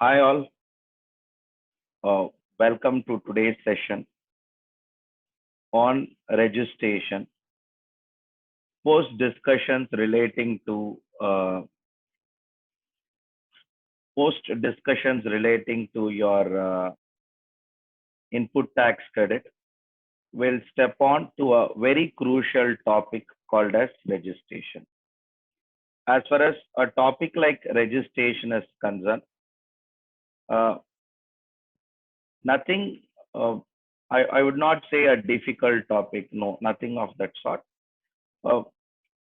Hi all, uh, welcome to today's session on registration. Post discussions relating to your input tax credit. We'll step on to a very crucial topic called as registration. As far as a topic like registration is concerned, uh, nothing. I would not say a difficult topic. No, nothing of that sort. Uh,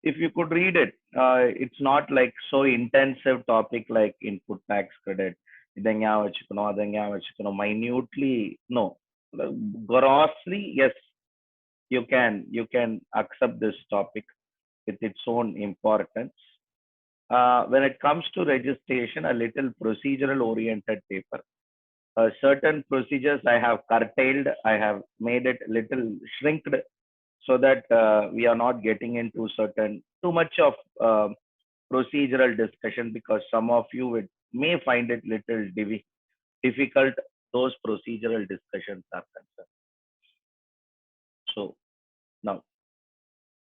if you could read it, it's not like so intensive topic like input tax credit. ഇതെങ്ങാ വെച്ചിക്കണോ അതെങ്ങാ വെച്ചിക്കണോ minutely no. Grossly yes, you can accept this topic with its own importance. When it comes to registration, a little procedural oriented paper. Certain procedures I have curtailed, I have made it little shrinked so that we are not getting into certain too much of procedural discussion, because some of you may find it little difficult. Those procedural discussions are concerned. So now,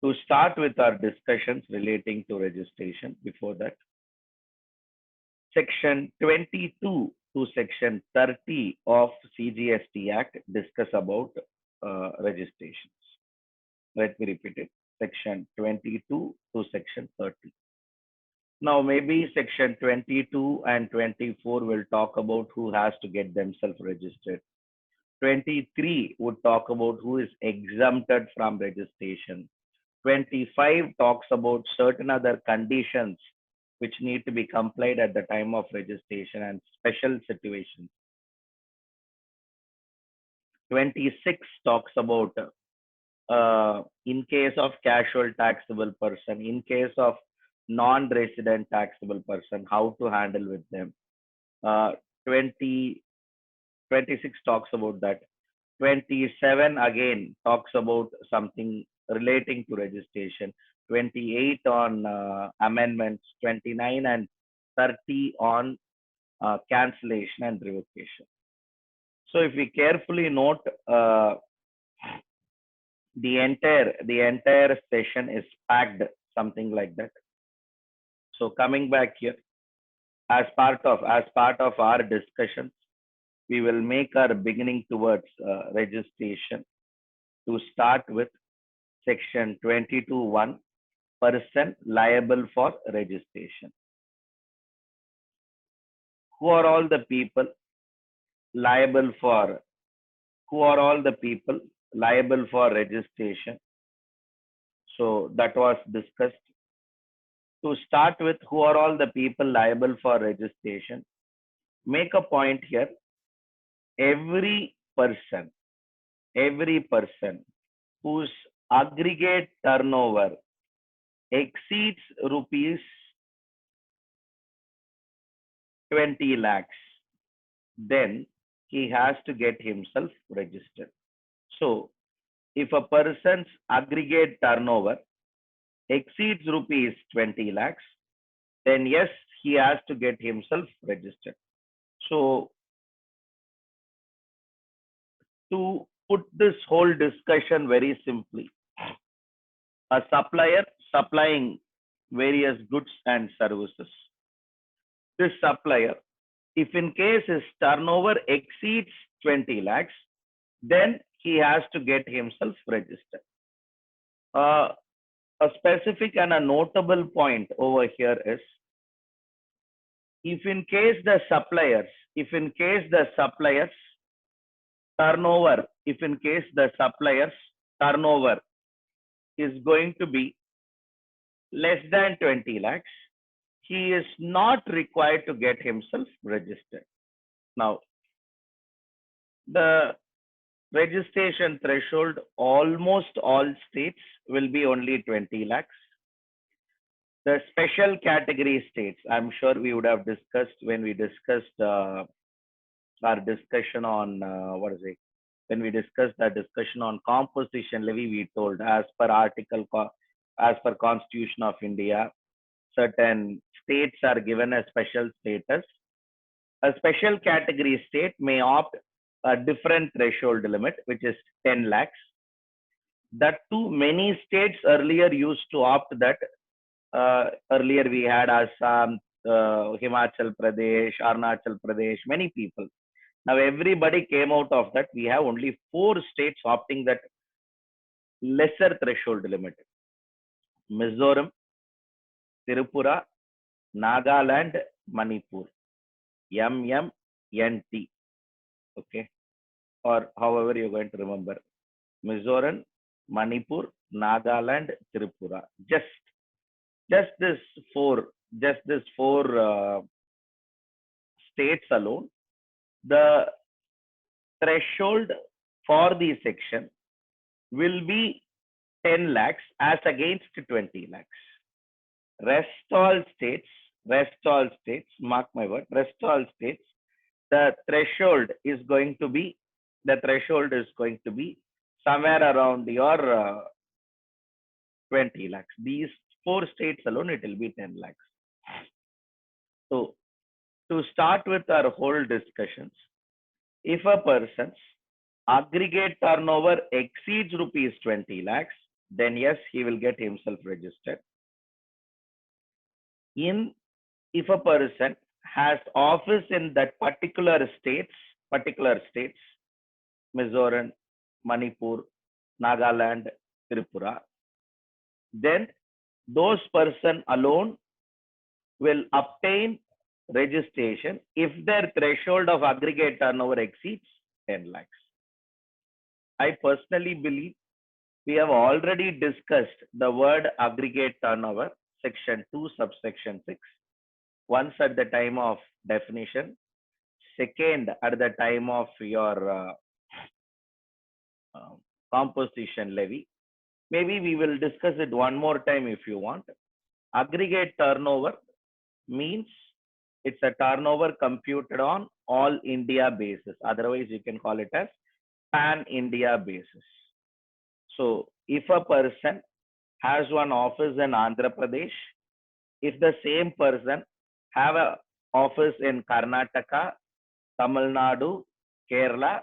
to start with our discussions relating to registration, before that, section 22 to section 30 of CGST Act discuss about registrations. Let me repeat it. Section 22 to section 30. Now, maybe section 22 and 24 will talk about who has to get themselves registered. 23 would talk about who is exempted from registration. 25 talks about certain other conditions which need to be complied at the time of registration and special situations. 26 talks about in case of casual taxable person, in case of non-resident taxable person, how to handle with them. 20, 26 talks about that. 27 again talks about something relating to registration. 28 on amendments. 29 and 30 on cancellation and revocation. So if we carefully note, the entire session is packed, something like that. So coming back here, as part of our discussions, we will make our beginning towards registration. To start with section 22(1), person liable for registration. Who are all the people liable for registration? So that was discussed. To start with, who are all the people liable for registration? Make a point here. Every person whose aggregate turnover exceeds rupees 20 lakhs, then he has to get himself registered. So if a person's aggregate turnover exceeds rupees 20 lakhs, then yes, he has to get himself registered. So to put this whole discussion very simply, a supplier supplying various goods and services. This supplier, if in case his turnover exceeds 20 lakhs, then he has to get himself registered. A specific and a notable point over here is, if in case the suppliers turnover is going to be less than 20 lakhs, he is not required to get himself registered. Now, the registration threshold, almost all states will be only 20 lakhs. The special category states, I'm sure we would have discussed when we discussed our discussion on when we discussed that discussion on composition levy, we told as per Constitution of India, certain states are given a special status A special category state may opt a different threshold limit, which is 10 lakhs. That too, many states earlier used to opt that. Earlier we had Assam, Himachal Pradesh, Arunachal Pradesh, many people. Now everybody came out of that. We have only 4 states opting that lesser threshold limit: Mizoram, Tripura, Nagaland, Manipur, MMNT. Okay, or however you're going to remember: Mizoram, Manipur, Nagaland, Tripura. Just this four, just this four states alone. The threshold for the section will be 10 lakhs as against 20 lakhs. Rest all states, mark my word, rest all states, the threshold is going to be, somewhere around your 20 lakhs. These 4 states alone, it will be 10 lakhs. So to start with our whole discussions, if a person's aggregate turnover exceeds rupees 20 lakhs, then yes, he will get himself registered. If a person has office in that particular states, Mizoram, Manipur, Nagaland, Tripura, then those person alone will obtain registration if their threshold of aggregate turnover exceeds 10 lakhs. I personally believe we have already discussed the word aggregate turnover, section 2, subsection 6, once at the time of definition, second at the time of your composition levy. Maybe we will discuss it one more time if you want. Aggregate turnover means it's a turnover computed on all India basis. Otherwise, you can call it as pan India basis. So if a person has one office in Andhra Pradesh, if the same person have a office in Karnataka, Tamil Nadu, Kerala,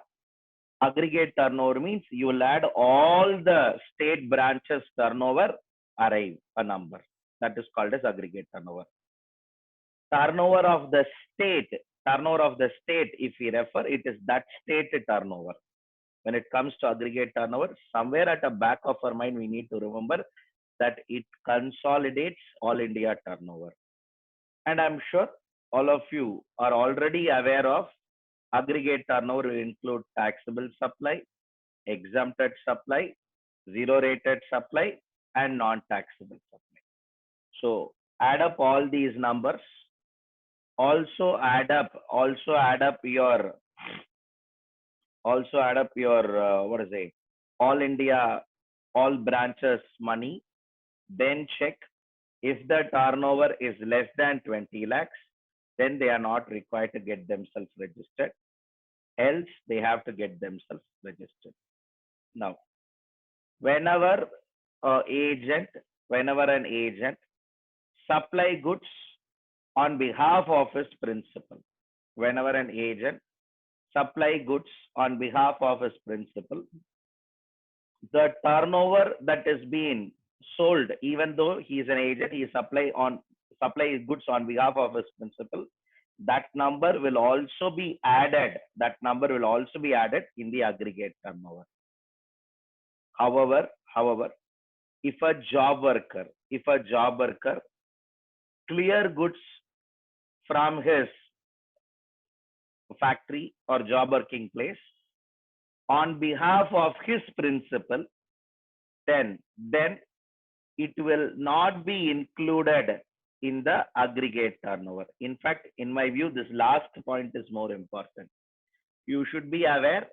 aggregate turnover means you will add all the state branches turnover, arrive a number. That is called as aggregate turnover. Turnover of the state, if we refer, it is that state turnover. When it comes to aggregate turnover, somewhere at the back of our mind, we need to remember that it consolidates all India turnover. And I'm sure all of you are already aware of aggregate turnover will include taxable supply, exempted supply, zero rated supply, and non-taxable supply. So add up all these numbers. Also add up your what is it? All India, all branches money. Then check if the turnover is less than 20 lakhs, then they are not required to get themselves registered. Else they have to get themselves registered. Now, whenever an agent supply goods on behalf of his principal, whenever an agent supply goods on behalf of his principal, the turnover that is being sold, even though he is an agent, he supply goods on behalf of his principal, that number will also be added. In the aggregate turnover. However, if a job worker clear goods from his factory or job working place on behalf of his principal, then it will not be included in the aggregate turnover. In fact, in my view, this last point is more important. You should be aware,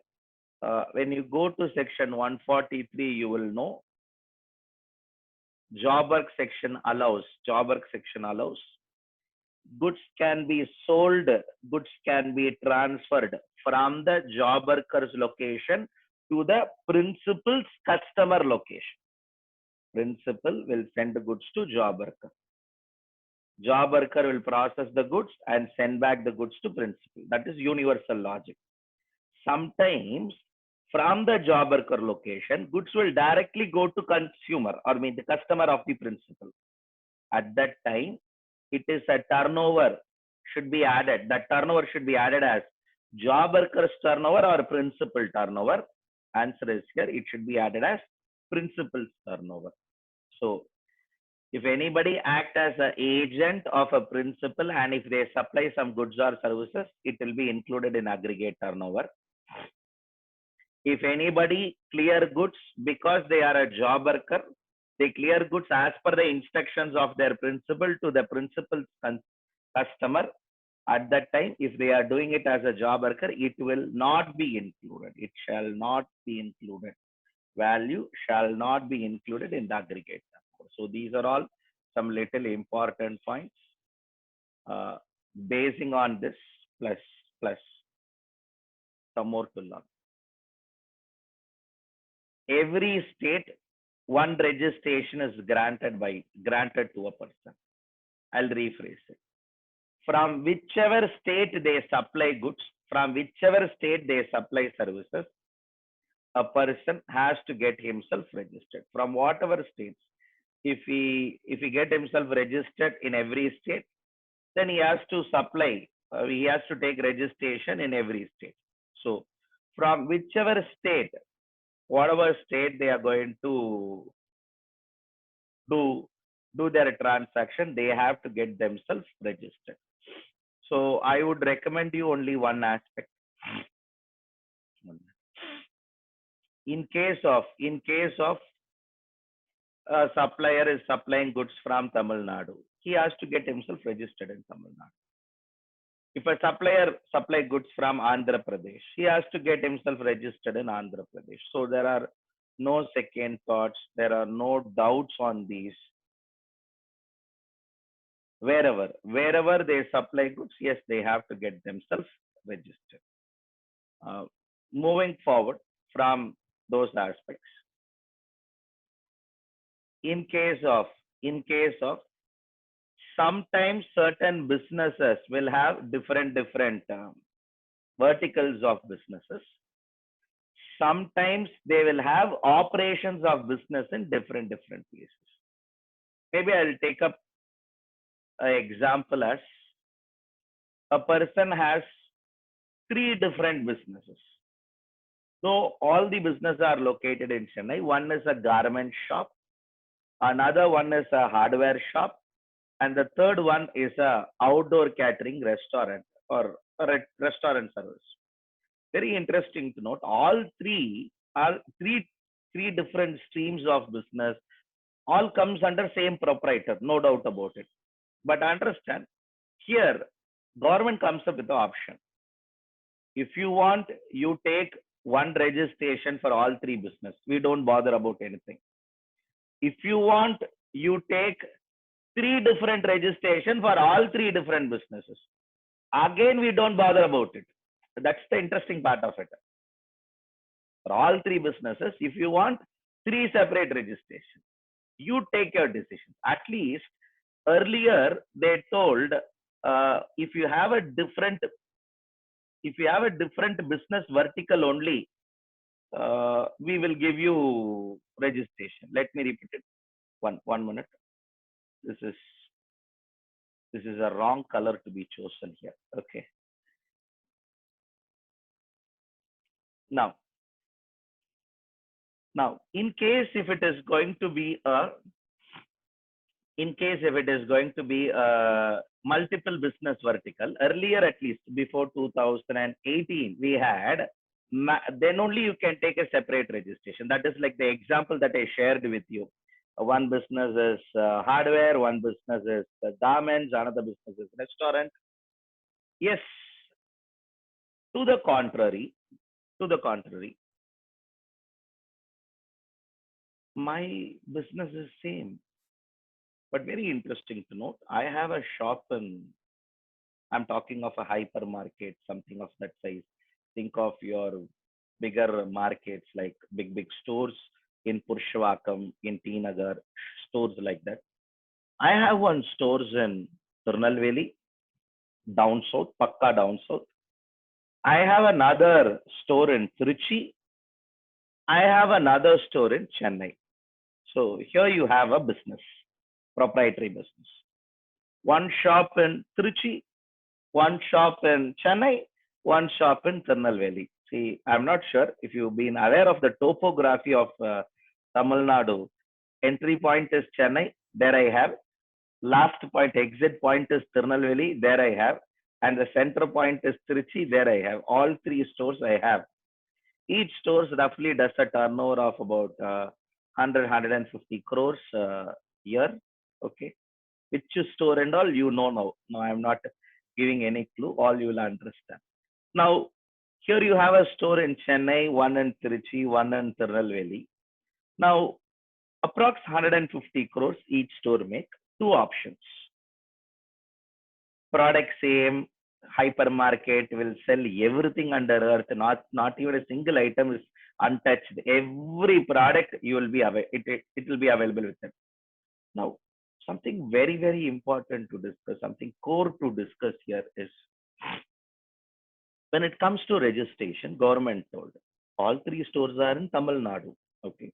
when you go to section 143, you will know job work section allows goods can be sold, goods can be transferred from the job worker's location to the principal's customer location. Principal will send goods to job worker. Job worker will process the goods and send back the goods to principal. That is universal logic. Sometimes from the job worker location, goods will directly go to consumer or mean the customer of the principal. At that time, it is a turnover should be added. That turnover should be added as job workers turnover or principal turnover. Answer is here. It should be added as principal's turnover. So if anybody act as an agent of a principal and if they supply some goods or services, it will be included in aggregate turnover. If anybody clear goods because they are a job worker, they clear goods as per the instructions of their principal to the principal's customer. At that time, if they are doing it as a job worker, it will not be included. It shall not be included. Value shall not be included in the aggregate. So these are all some little important points. Basing on this plus some more to learn. Every state, one registration is granted to a person. I'll rephrase it. From whichever state they supply goods, from whichever state they supply services, a person has to get himself registered from whatever states. If he get himself registered in every state, then he has to supply. He has to take registration in every state. So from whichever state, whatever state they are going to do their transaction, they have to get themselves registered. So I would recommend you only one aspect. In case of a supplier is supplying goods from Tamil Nadu, he has to get himself registered in Tamil Nadu. If a supplier supply goods from Andhra Pradesh, he has to get himself registered in Andhra Pradesh. So there are no second thoughts. There are no doubts on these. Wherever they supply goods, yes, they have to get themselves registered. Moving forward from those aspects, in case of sometimes certain businesses will have different verticals of businesses. Sometimes they will have operations of business in different places. Maybe I'll take up an example as a person has 3 different businesses. So all the businesses are located in Chennai. One is a garment shop, another one is a hardware shop, and the third one is a outdoor catering restaurant or a restaurant service. Very interesting to note. All 3 are three different streams of business. All comes under same proprietor, no doubt about it. But understand, here government comes up with the option. If you want, you take one registration for all 3 business. We don't bother about anything. If you want, you take 3 different registration for all 3 different businesses. Again, we don't bother about it. That's the interesting part of it. For all 3 businesses, if you want 3 separate registrations, you take your decision. At least earlier they told if you have a different business vertical only, we will give you registration. Let me repeat it. One minute. This is a wrong color to be chosen here. Okay. Now, in case if it is going to be a multiple business vertical, earlier at least before 2018, we had, then only you can take a separate registration. That is like the example that I shared with you. One business is hardware, one business is garments, another business is restaurant. Yes, to the contrary, my business is same. But very interesting to note, I have a shop I'm talking of a hypermarket, something of that size. Think of your bigger markets like big stores in Purushavakkam, in T Nagar, stores like that. I have one stores in Tirunelveli, down south, Pakka down south. I have another store in Trichy. I have another store in Chennai. So here you have a business, proprietary business. One shop in Trichy, one shop in Chennai, one shop in Tirunelveli. See, I'm not sure if you've been aware of the topography of Tamil Nadu. Entry point is Chennai, there I have. Last point, exit point is Tirunelveli, there I have. And the center point is Trichy, there I have. All three stores I have. Each store roughly does a turnover of about 100 crores year. Okay. Which store and all you know now. No, I'm not giving any clue. All you will understand. Now, here you have a store in Chennai, one in Trichy, one in Tirunelveli. Now, approx 150 crores each store make. Two options. Product same, hypermarket will sell everything under earth. Not even a single item is untouched. Every product you will be it will be available with them. Now, something very, very important to discuss, something core to discuss here is when it comes to registration, government told all three stores are in Tamil Nadu. Okay.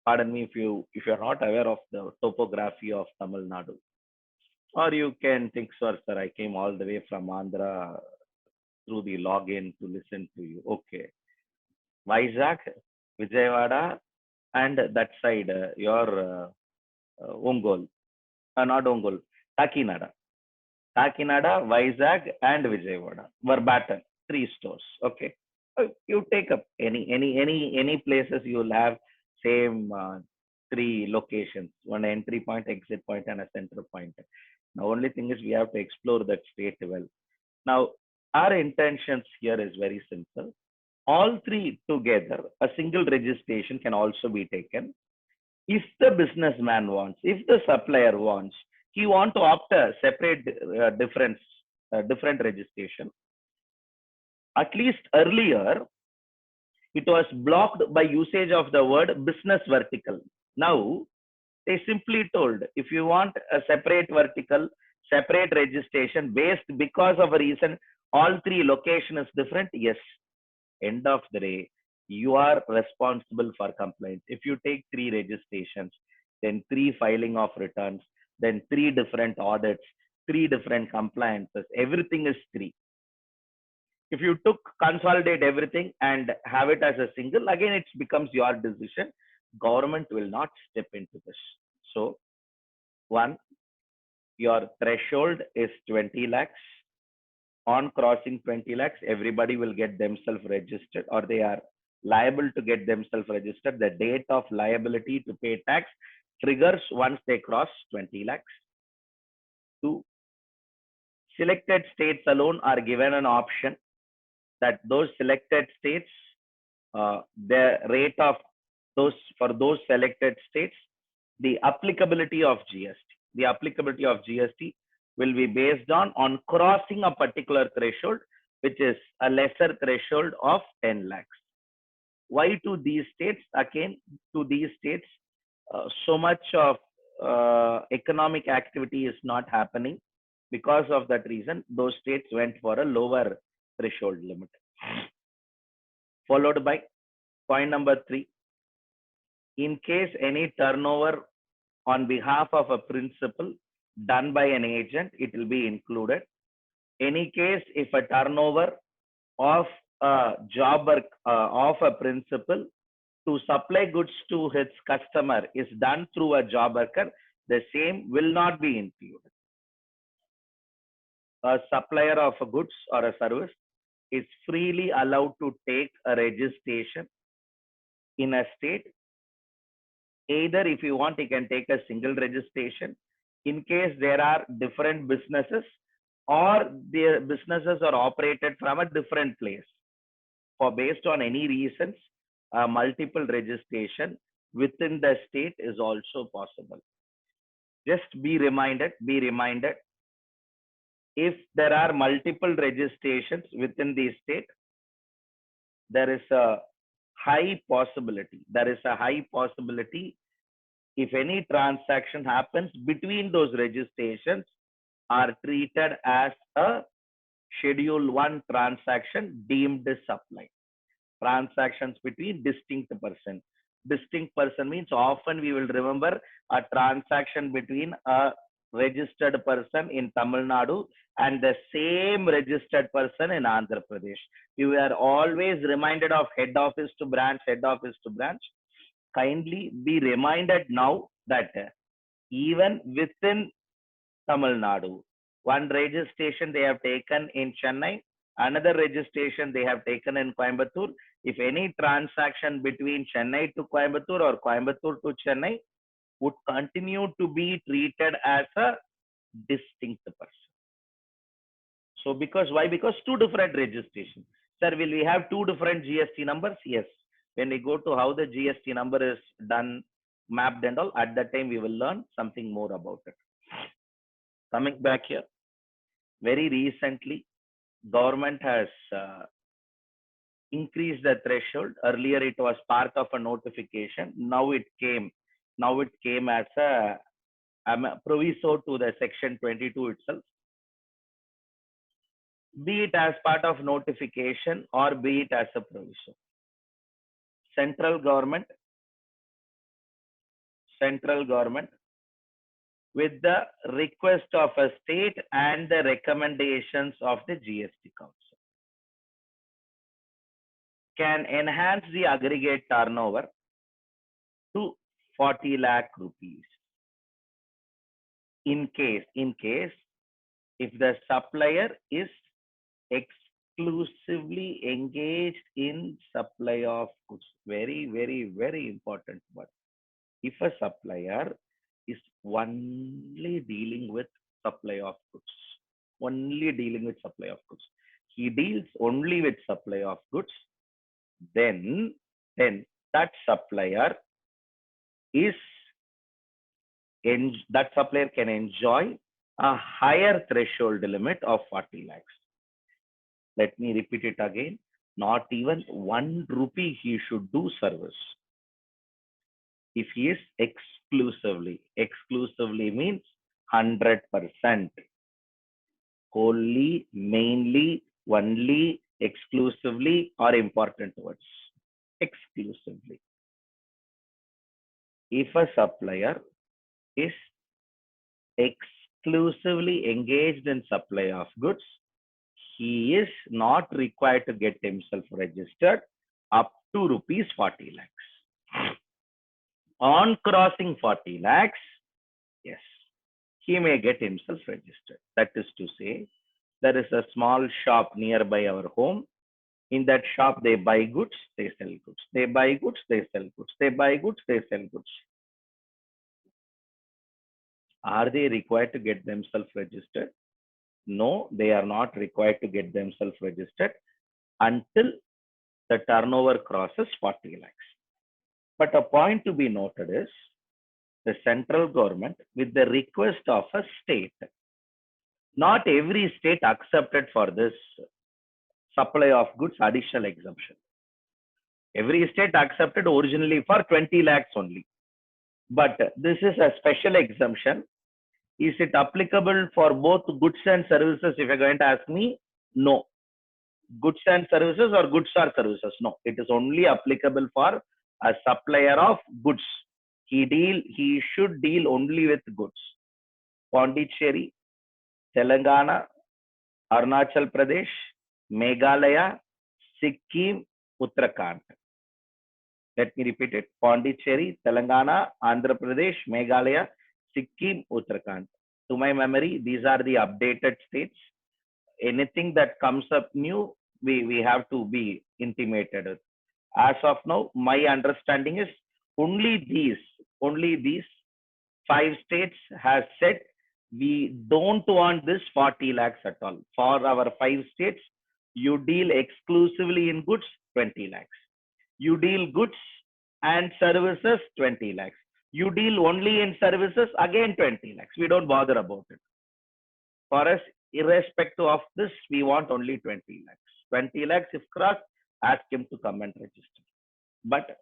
Pardon me if you're not aware of the topography of Tamil Nadu. Or you can think, sir, I came all the way from Andhra through the login to listen to you. Okay. Vizag, Vijayawada, and that side, your Ongol, not Ongol, Kakinada. Kakinada, Vizag, and Vijayawada. Verbatim, three stores. Okay. You take up any places you will have same three locations, one entry point, exit point, and a center point. The only thing is we have to explore that state well. Now, our intentions here is very simple. All three together, a single registration can also be taken. If the businessman wants, if the supplier wants, he want to opt a separate different registration. At least earlier, it was blocked by usage of the word business vertical. Now, they simply told if you want a separate vertical, separate registration based because of a reason, all three location is different. Yes, end of the day, you are responsible for compliance. If you take three registrations, then three filing of returns, then three different audits, three different compliances, everything is three. If you took consolidate everything and have it as a single, again, it becomes your decision. Government will not step into this. So, one, your threshold is 20 lakhs. On crossing 20 lakhs, everybody will get themselves registered or they are liable to get themselves registered. The date of liability to pay tax triggers once they cross 20 lakhs. Two, selected states alone are given an option that those selected states, the rate of those for those selected states, the applicability of GST. The applicability of GST will be based on crossing a particular threshold, which is a lesser threshold of 10 lakhs. Why to these states? Again, to these states, so much of economic activity is not happening. Because of that reason, those states went for a lower threshold limit. Followed by point number 3. In case any turnover on behalf of a principal done by an agent, it will be included. Any case, if a turnover of a jobber of a principal to supply goods to his customer is done through a job worker, the same will not be included. A supplier of a goods or a service is freely allowed to take a registration in a state. Either if you want, you can take a single registration. In case there are different businesses or their businesses are operated from a different place. For based on any reasons, multiple registration within the state is also possible. Just be reminded, if there are multiple registrations within the state, there is a high possibility. If any transaction happens between those registrations, are treated as a Schedule 1 transaction deemed supply. Transactions between distinct person. Distinct person means often we will remember a transaction between a registered person in Tamil Nadu and the same registered person in Andhra Pradesh. You are always reminded of head office to branch, head office to branch. Kindly be reminded now that even within Tamil Nadu, one registration they have taken in Chennai, another registration they have taken in Coimbatore. If any transaction between Chennai to Coimbatore or Coimbatore to Chennai would continue to be treated as a distinct person. So because why? Because two different registrations. Sir, will we have two different GST numbers? Yes. When we go to how the GST number is done, mapped and all, at that time we will learn something more about it. Coming back here, very recently, government has increased the threshold. Earlier, it was part of a notification. Now it came. Now it came as a proviso to the section 22 itself. Be it as part of notification or be it as a proviso. Central government with the request of a state and the recommendations of the GST Council can enhance the aggregate turnover to 40 lakh rupees in case if the supplier is exclusively engaged in supply of goods. Very, very, very important word. If a supplier is only dealing with supply of goods, he deals only with supply of goods, then that supplier can enjoy a higher threshold limit of 40 lakhs. Let me repeat it again. Not even 1 rupee he should do service. If he is exclusively means 100%. Wholly, mainly, only, exclusively are important words. Exclusively. If a supplier is exclusively engaged in supply of goods, he is not required to get himself registered up to rupees 40 lakhs. On crossing 40 lakhs, yes, he may get himself registered. That is to say, there is a small shop nearby our home. In that shop, they buy goods, they sell goods. They buy goods, they sell goods. They buy goods, they sell goods. Are they required to get themselves registered? No, they are not required to get themselves registered until the turnover crosses 40 lakhs. But a point to be noted is the central government, with the request of a state, not every state accepted for this supply of goods additional exemption. Every state accepted originally for 20 lakhs only. But this is a special exemption. Is it applicable for both goods and services? If you're going to ask me, no. Goods and services or goods or services? No. It is only applicable for a supplier of goods. He should deal only with goods. Pondicherry, Telangana, Arunachal Pradesh, Meghalaya, Sikkim, Uttarakhand. Let me repeat it. Pondicherry, Telangana, Andhra Pradesh, Meghalaya, Sikkim, Uttarakhand. To my memory, these are the updated states. Anything that comes up new, we have to be intimated. As of now, my understanding is only these 5 states has said we don't want this 40 lakhs at all. For our 5 states, you deal exclusively in goods, 20 lakhs. You deal goods and services, 20 lakhs. You deal only in services, again 20 lakhs. We don't bother about it. For us, irrespective of this, we want only 20 lakhs. 20 lakhs if crossed, ask him to come and register. But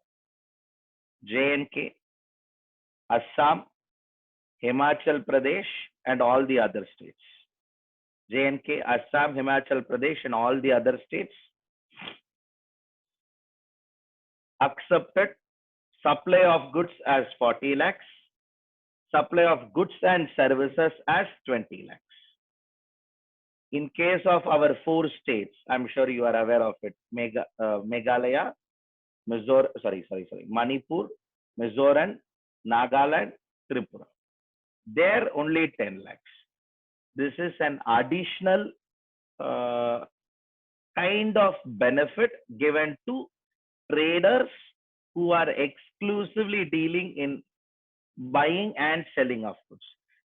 J&K, Assam, Himachal Pradesh, and all the other states. J&K, Assam, Himachal Pradesh, and all the other states accepted supply of goods as 40 lakhs, supply of goods and services as 20 lakhs. In case of our 4 states, I'm sure you are aware of it, Meghalaya, Manipur, Mizoram, Nagaland, Tripura. There only 10 lakhs. This is an additional uh, kind of benefit given to traders who are exclusively dealing in buying and selling of goods.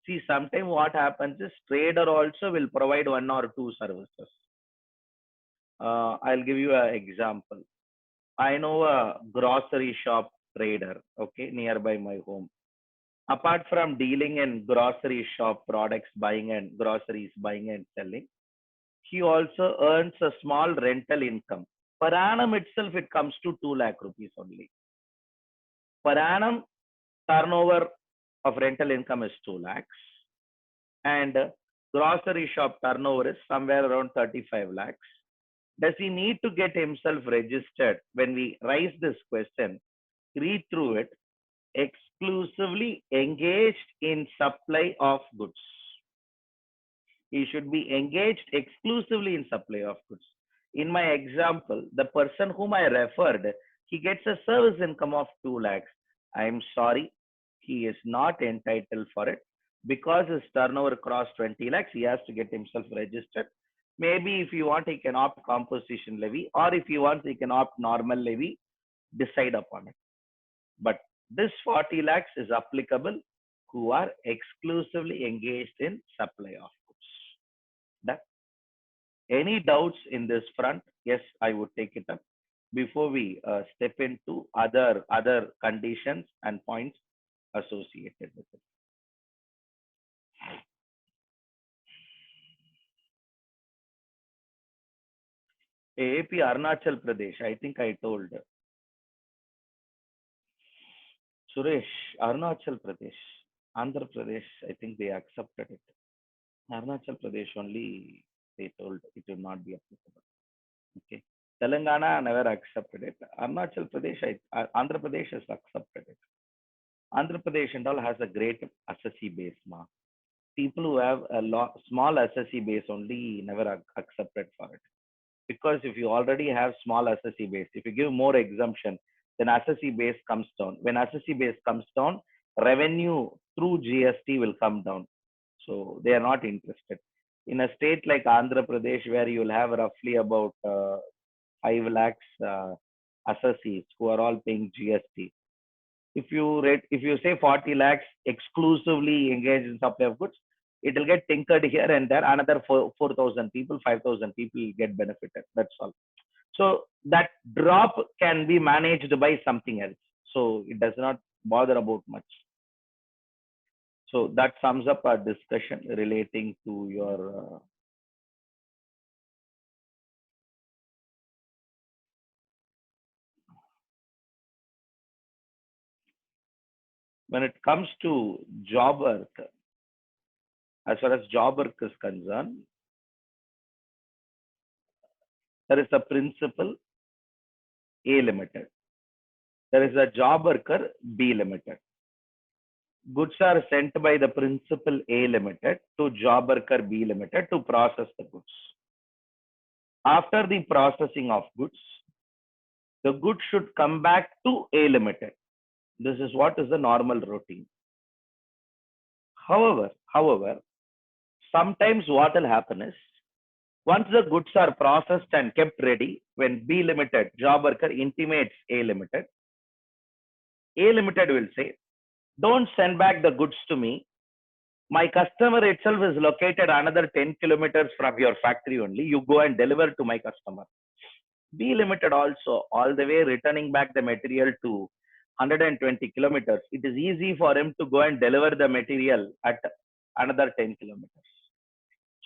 See, sometimes what happens is trader also will provide 1 or 2 services. I'll give you an example. I know a grocery shop trader, okay, nearby my home. Apart from dealing in grocery shop products, buying and groceries, buying and selling, he also earns a small rental income. Per annum itself, it comes to 2 lakh rupees only. Per annum turnover of rental income is 2 lakhs, and grocery shop turnover is somewhere around 35 lakhs. Does he need to get himself registered? When we raise this question, read through it. Exclusively engaged in supply of goods. He should be engaged exclusively in supply of goods. In my example, the person whom I referred, he gets a service income of 2 lakhs. I am sorry, he is not entitled for it because his turnover crossed 20 lakhs. He has to get himself registered. Maybe if you want, he can opt composition levy, or if he wants, he can opt normal levy. Decide upon it. But this 40 lakhs is applicable who are exclusively engaged in supply of goods. That any doubts in this front? Yes, I would take it up before we step into other conditions and points associated with it. AP Arunachal Pradesh, I think I told. Suresh, Arunachal Pradesh, Andhra Pradesh, I think they accepted it. Arunachal Pradesh only they told it will not be applicable. Okay. Telangana never accepted it. Arunachal Pradesh, Andhra Pradesh has accepted it. Andhra Pradesh and all has a great SSC base. People who have a small SSC base only never accepted for it. Because if you already have small SSC base, if you give more exemption, then SSC base comes down. When SSC base comes down, revenue through GST will come down. So they are not interested. In a state like Andhra Pradesh, where you will have roughly about 5 lakhs SSCs who are all paying GST. If you say 40 lakhs exclusively engaged in supply of goods, it will get tinkered here and there. Another 4,000 people, 5,000 people will get benefited. That's all. So that drop can be managed by something else. So it does not bother about much. So that sums up our discussion relating to your when it comes to job work, as far as job work is concerned, there is a principal A limited. There is a job worker B limited. Goods are sent by the principal A limited to job worker B limited to process the goods. After the processing of goods, the goods should come back to A limited. This is what is the normal routine. However, sometimes what will happen is, once the goods are processed and kept ready, when B limited, job worker intimates A limited will say, don't send back the goods to me. My customer itself is located another 10 kilometers from your factory only. You go and deliver to my customer. B limited also, all the way returning back the material to 120 kilometers. It is easy for him to go and deliver the material at another 10 kilometers.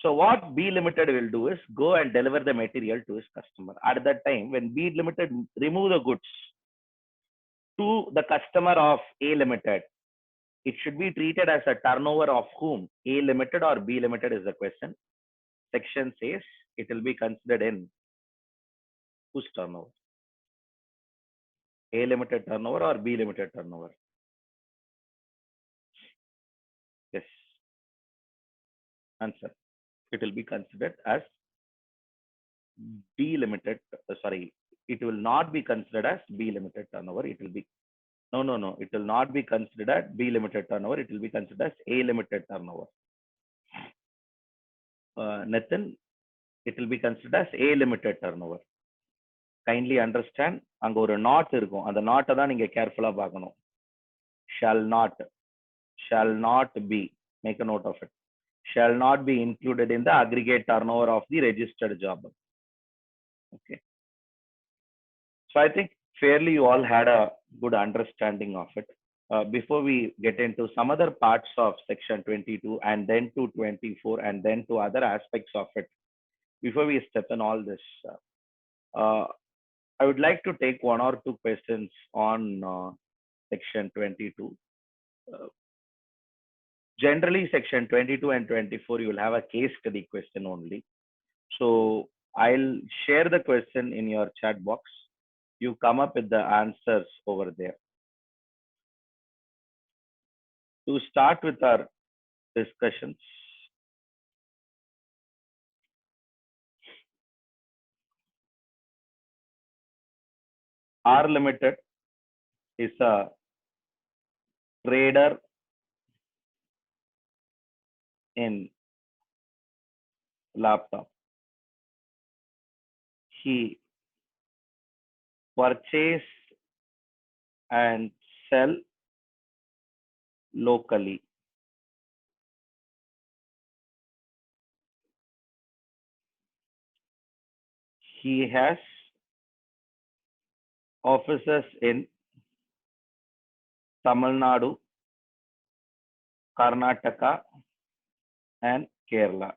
So what B limited will do is go and deliver the material to his customer. At that time, when B limited remove the goods to the customer of A limited, It should be treated as a turnover of whom? A limited or B limited is the question. Section says it will be considered in whose turnover? A limited turnover or B limited turnover? Yes. Answer. It will be considered as B limited. Sorry, it will not be considered as B limited turnover. It will be no. It will not be considered as B limited turnover. It will be considered as A limited turnover. Nathan, it will be considered as A limited turnover. Kindly understand, அங்க ஒரு not இருக்கும், அந்த நாட்டை தான் நீங்க கேர்ஃபுல்லா பார்க்கணும். Shall not be, make a note of it, shall not be included in the aggregate turnover of the registered job. Okay, so I think fairly you all had a good understanding of it. Before we get into some other parts of section 22 and then to 24 and then to other aspects of it, before we step in all this, I would like to take one or two questions on section 22. Generally, section 22 and 24, you will have a case study question only. So I'll share the question in your chat box. You come up with the answers over there. To start with our discussions, R Limited is a trader in laptop. He purchase and sell locally. He has offices in Tamil Nadu, Karnataka, and Kerala.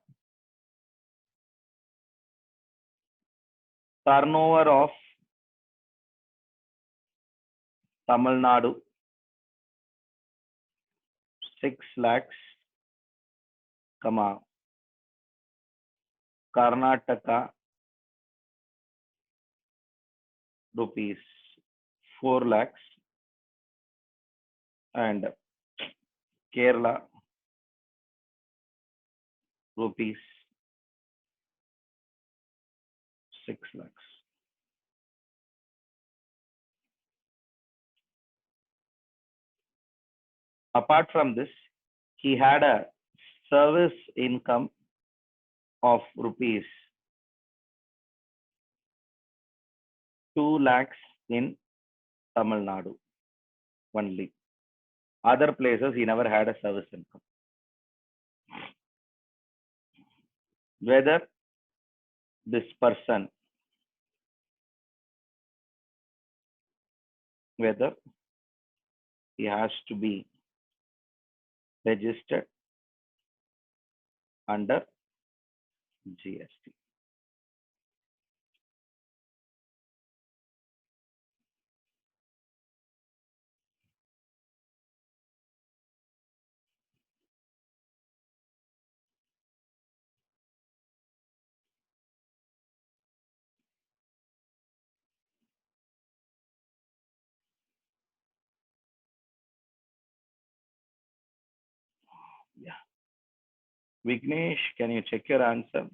Turnover of Tamil Nadu 6 lakhs, Karnataka rupees 4 lakhs, and Kerala rupees 6 lakhs. Apart from this, he had a service income of rupees 2 lakhs in Tamil Nadu only. Other places he never had a service income. Whether this person, whether he has to be registered under GST. Yeah. Vignesh, can you check your answer?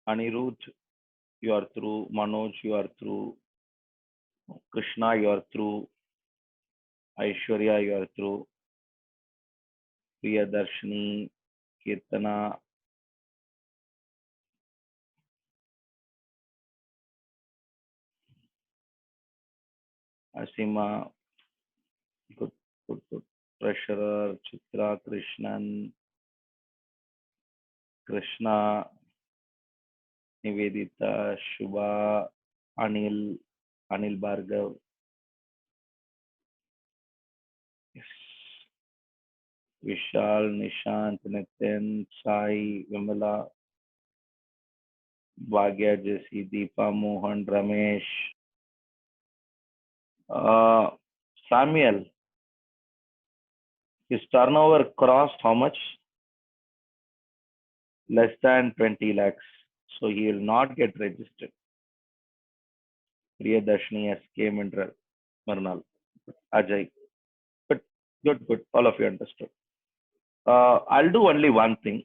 Anirudh, you are through. Manoj, you are through. Krishna, you are through. Aishwarya, you are through. Priyadarshini, Kirtana, Asima, good. Treasurer, Chitra, Krishnan, Krishna, Nivedita, Shubha, Anil Bhargav. Yes. Vishal, Nishant, Nitin, Sai, Vimala, Bhagya, Jesse, Deepa, Mohan, Ramesh, Uh, Samuel, his turnover crossed how much? Less than 20 lakhs. So he will not get registered. Priyadarshini, SK Mineral, Marnal, Ajay. But good. All of you understood. I'll do only one thing.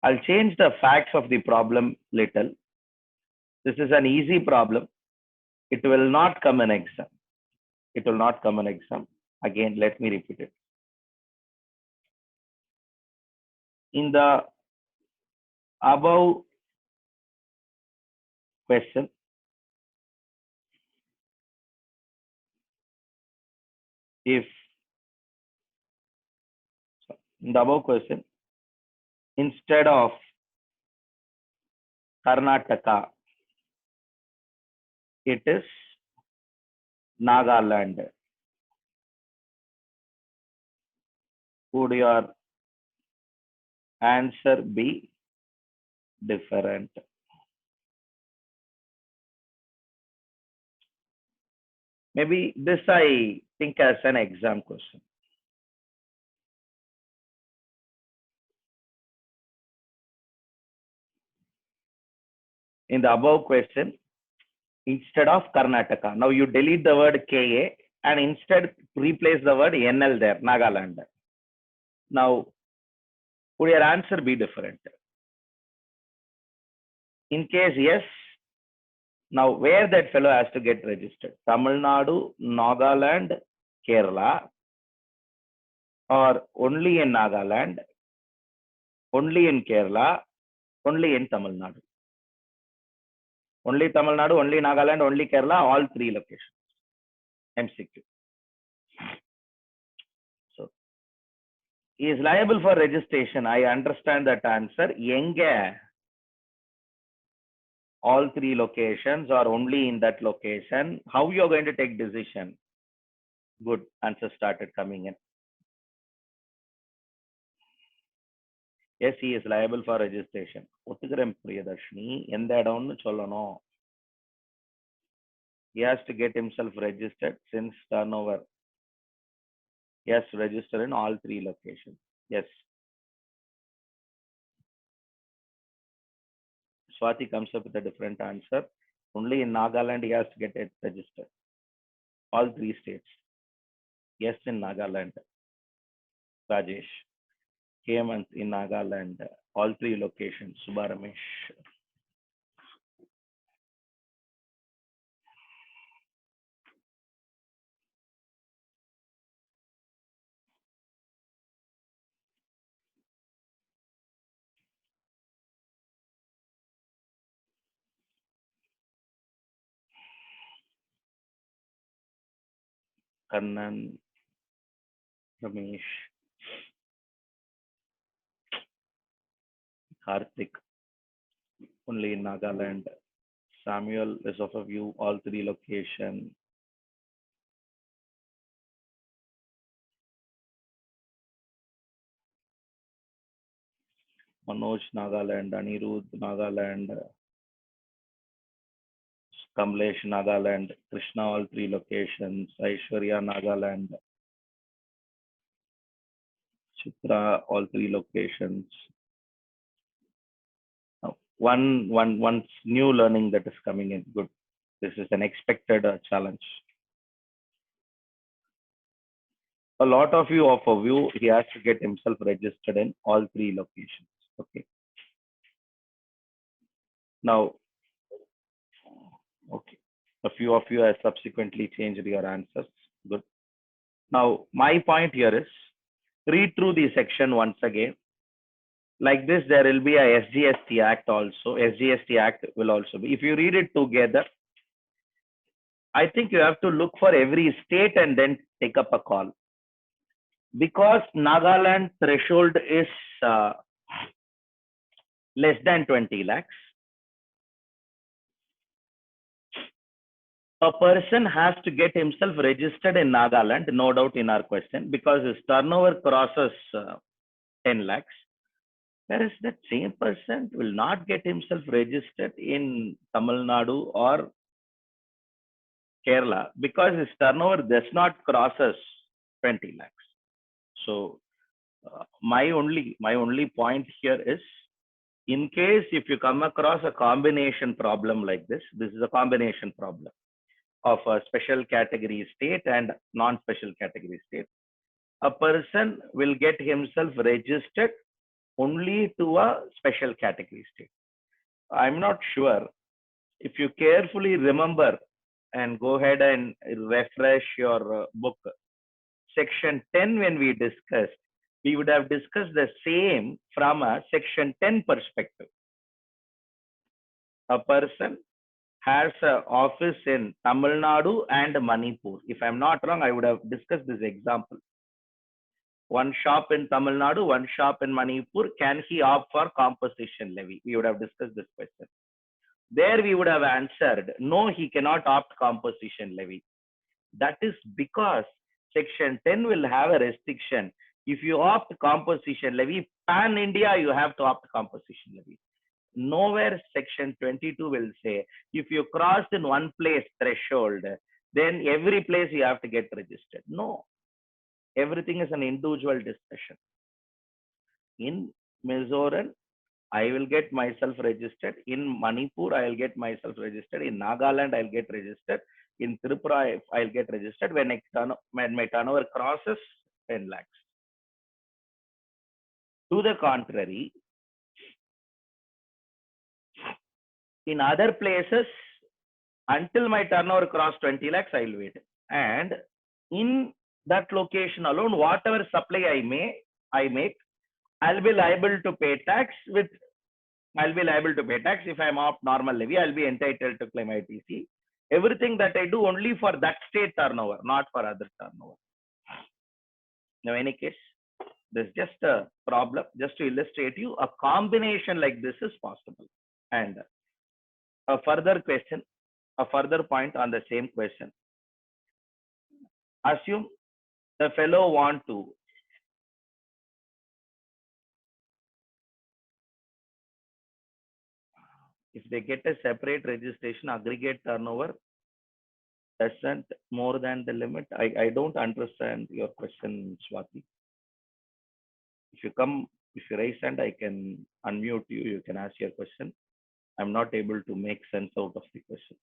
I'll change the facts of the problem little. This is an easy problem. It will not come in exam. It will not come in exam. Again, let me repeat it. In the above question, if in the above question, instead of Karnataka, it is Nagaland. Would your answer be different? Maybe this I think as an exam question. In the above question, instead of Karnataka, now you delete the word KA and instead replace the word NL there, Nagaland. Now, would your answer be different? In case yes, now where that fellow has to get registered? Tamil Nadu, Nagaland, Kerala, or only in Nagaland, only in Kerala, only in Tamil Nadu? Only Tamil Nadu, only Nagaland, only Kerala, all three locations. MCQ. So, he is liable for registration. I understand that answer. Yenge, all three locations or only in that location? How you are going to take decision? Good. Answer started coming in. Yes, he is liable for registration. ஒத்துக்கிறேன் பிரியதர்ஷினி, எந்த இடம்னு சொல்லணும். He has to get himself registered since turnover. Yes, register in all three locations. Yes. Swati comes up with a different answer. Only in Nagaland he has to get it registered. All three states. Yes, in Nagaland. Rajesh. Hemant in Nagaland. All three locations. Subaramesh. Kannan. Ramesh. Karthik. Only in Nagaland. Samuel is of a view, all three locations. Manoj, Nagaland. Anirudh, Nagaland. Kamlesh, Nagaland. Krishna, all three locations. Aishwarya, Nagaland. Chitra, all three locations. One new learning that is coming in. Good. This is an expected challenge. A lot of you of a view, he has to get himself registered in all three locations. Okay. Now, okay. A few of you have subsequently changed your answers. Good. Now, my point here is read through the section once again. Like this, there will be a SGST Act also. SGST Act will also be. If you read it together, I think you have to look for every state and then take up a call. Because Nagaland threshold is less than 20 lakhs, a person has to get himself registered in Nagaland, no doubt in our question, because his turnover crosses 10 lakhs. Whereas that same person will not get himself registered in Tamil Nadu or Kerala, because his turnover does not crosses 20 lakhs. So my only point here is, in case if you come across a combination problem like this is a combination problem of a special category state and non-special category state. A person will get himself registered only to a special category state. I'm not sure. If you carefully remember and go ahead and refresh your book, section 10, when we discussed, we would have discussed the same from a section 10 perspective. A person has an office in Tamil Nadu and Manipur. If I'm not wrong, I would have discussed this example. One shop in Tamil Nadu, one shop in Manipur. Can he opt for composition levy? We would have discussed this question. There we would have answered, no, he cannot opt composition levy. That is because section 10 will have a restriction. If you opt composition levy, pan India, you have to opt composition levy. Nowhere section 22 will say, if you cross in one place threshold, then every place you have to get registered. No, everything is an individual discussion. In Mizoram, I will get myself registered. In Manipur, I will get myself registered. In Nagaland, I'll get registered. In Tripura, I'll get registered when my turnover crosses 10 lakhs. To the contrary, in other places, until my turnover cross 20 lakhs, I'll wait. And in that location alone, whatever supply I make, I'll be liable to pay tax if I'm off normal levy. I'll be entitled to claim ITC. Everything that I do only for that state turnover, not for other turnover. Now, in any case, there's just a problem. Just to illustrate you, a combination like this is possible. And a further point on the same question. Assume the fellow want to if they get a separate registration, aggregate turnover doesn't more than the limit. I don't understand your question, Swati. If you raise hand, I can unmute you. You can ask your question. I'm not able to make sense out of the question.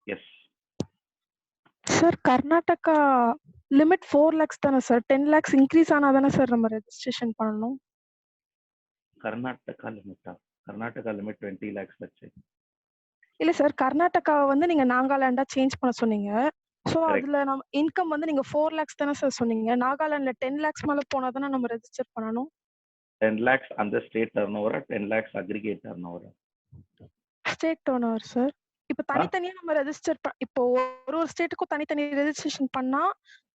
Yes. Sir, Karnataka limit 4 lakhs தானே sir? 10 lakhs increase ஆனாதானே sir நம்ம registration பண்ணணும்? Karnataka limit 20 lakhs வச்சு. இல்ல sir, கர்நாடகாவை வந்து நீங்க நாகாலாண்டா change பண்ண சொன்னீங்க. So அதுல நம்ம இன்கம் வந்து நீங்க 4 lakhs தானே சார் சொன்னீங்க. நாகாலாண்ட்ல 10 lakhs மேல போனா தானே நம்ம ரெஜிஸ்டர் பண்ணணும். 10 lakhs அந்த state turnover, 10 lakhs aggregate turnover. State turnover sir. இப்ப தனித்தனியா நம்ம ரெஜிஸ்டர் இப்போ ஒரு ஸ்டேட்டுக்கும் தனித்தனி ரெஜிஸ்ட்ரேஷன் பண்ணா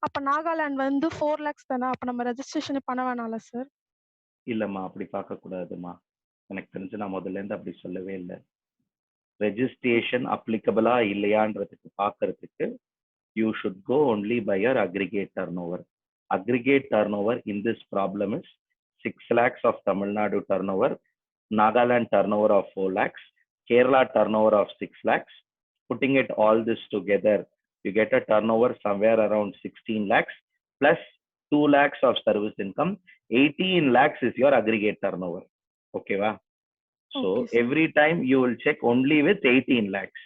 அப்ப நாகாலாந்து வந்து 4 lakhs தானே. அப்ப நம்ம ரெஜிஸ்ட்ரேஷன் பண்ண வேணாம்ல சார்? இல்லம்மா, அப்படி பார்க்க கூடாதுமா. எனக்கு தெரிஞ்சு நான் முதல்ல இருந்து அப்படி சொல்லவே இல்லை. ரெஜிஸ்ட்ரேஷன் அப்ளிகபிளா இல்லையான்றதுக்கு பார்க்கறதுக்கு you should go only by your aggregate turnover. Aggregate turnover in this problem is 6 lakhs of Tamil Nadu turnover, Nagaland turnover of 4 lakhs, Kerala turnover of 6 lakhs. Putting it all this together, you get a turnover somewhere around 16 lakhs plus 2 lakhs of service income. 18 lakhs is your aggregate turnover. Okay, va? So Okay, every time you will check only with 18 lakhs.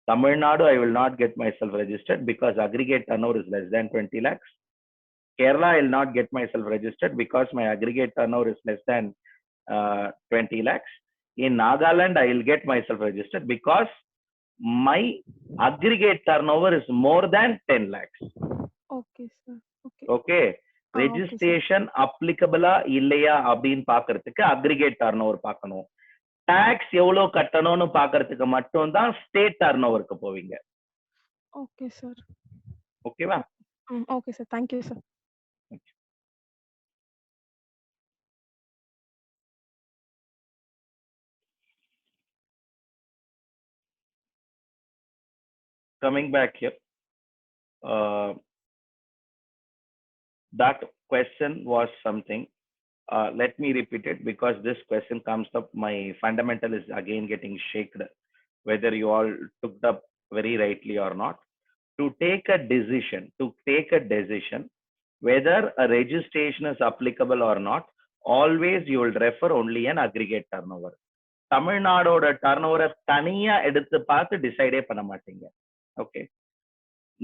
Tamil Nadu, I will not get myself registered because aggregate turnover is less than 20 lakhs. Kerala, I will not get myself registered because my aggregate turnover is less than 20 lakhs. In Nagaland, I will get myself registered because my aggregate turnover is more than 10 lakhs. Okay, sir. Okay. Okay. Registration applicable இல்லையா அப்படின்னு பார்க்கறதுக்கு aggregate turnover பார்க்கணும். Tax எவ்வளவு கட்டணும்னு பாக்குறதுக்கு மட்டும் தான் state டர்னோவருக்கு போவீங்க. Okay sir. ஓகேவா? Okay sir. Thank you sir. Coming back here, that question was something Let me repeat it because this question comes up. My fundamental is again getting shaken, whether you all took up very rightly or not. To take a decision, whether a registration is applicable or not, always you will refer only an aggregate turnover. தமிழ்நாடோட டர்னோவரை தனியா எடுத்து பார்த்து டிசைடே பண்ண மாட்டீங்க. Okay,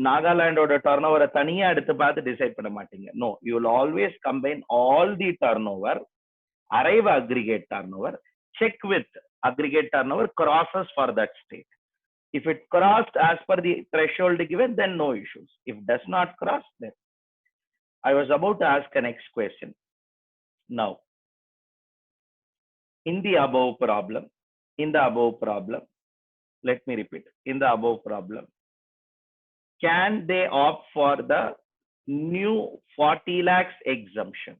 நாகாலாண்டோட டர்னோவரை தனியா எடுத்து பார்த்து decide பண்ண மாட்டீங்க. No, you will always combine all the turnover, arrive aggregate turnover, check with aggregate turnover crosses for that state. If it crossed as per the threshold given, then no issues. If does not cross, then I was about to ask a next question. Now, in the above problem, let me repeat, in the above problem, can they opt for the new 40 lakhs exemption?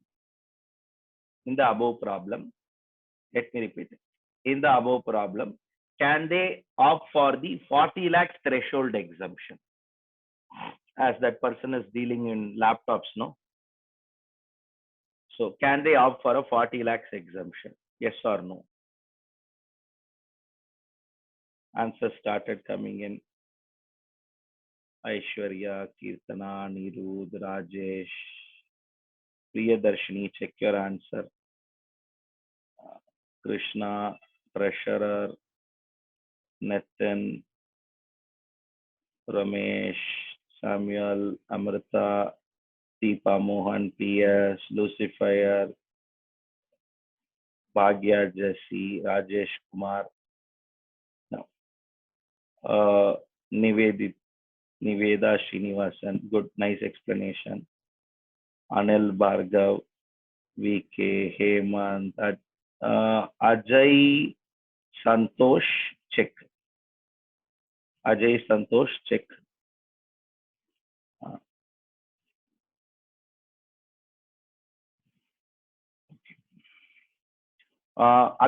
In the above problem, let me repeat it. In the above problem, can they opt for the 40 lakhs threshold exemption? As that person is dealing in laptops, no? So can they opt for a 40 lakhs exemption? Yes or no? Answers started coming in. Aishwarya, Kirtana, Nirud, Rajesh, Priyadarshini, check your answer. Krishna, Treasurer, Nathan, Ramesh, Samuel, Amrita, Deepa Mohan, PS, Lucifer, Bhagya, Jesse, Rajesh Kumar. No. Niveda Srinivasan, good, nice explanation. Anil Bhargav, VK, Hemant, Ajay Santosh, check. Ajay Santosh, check.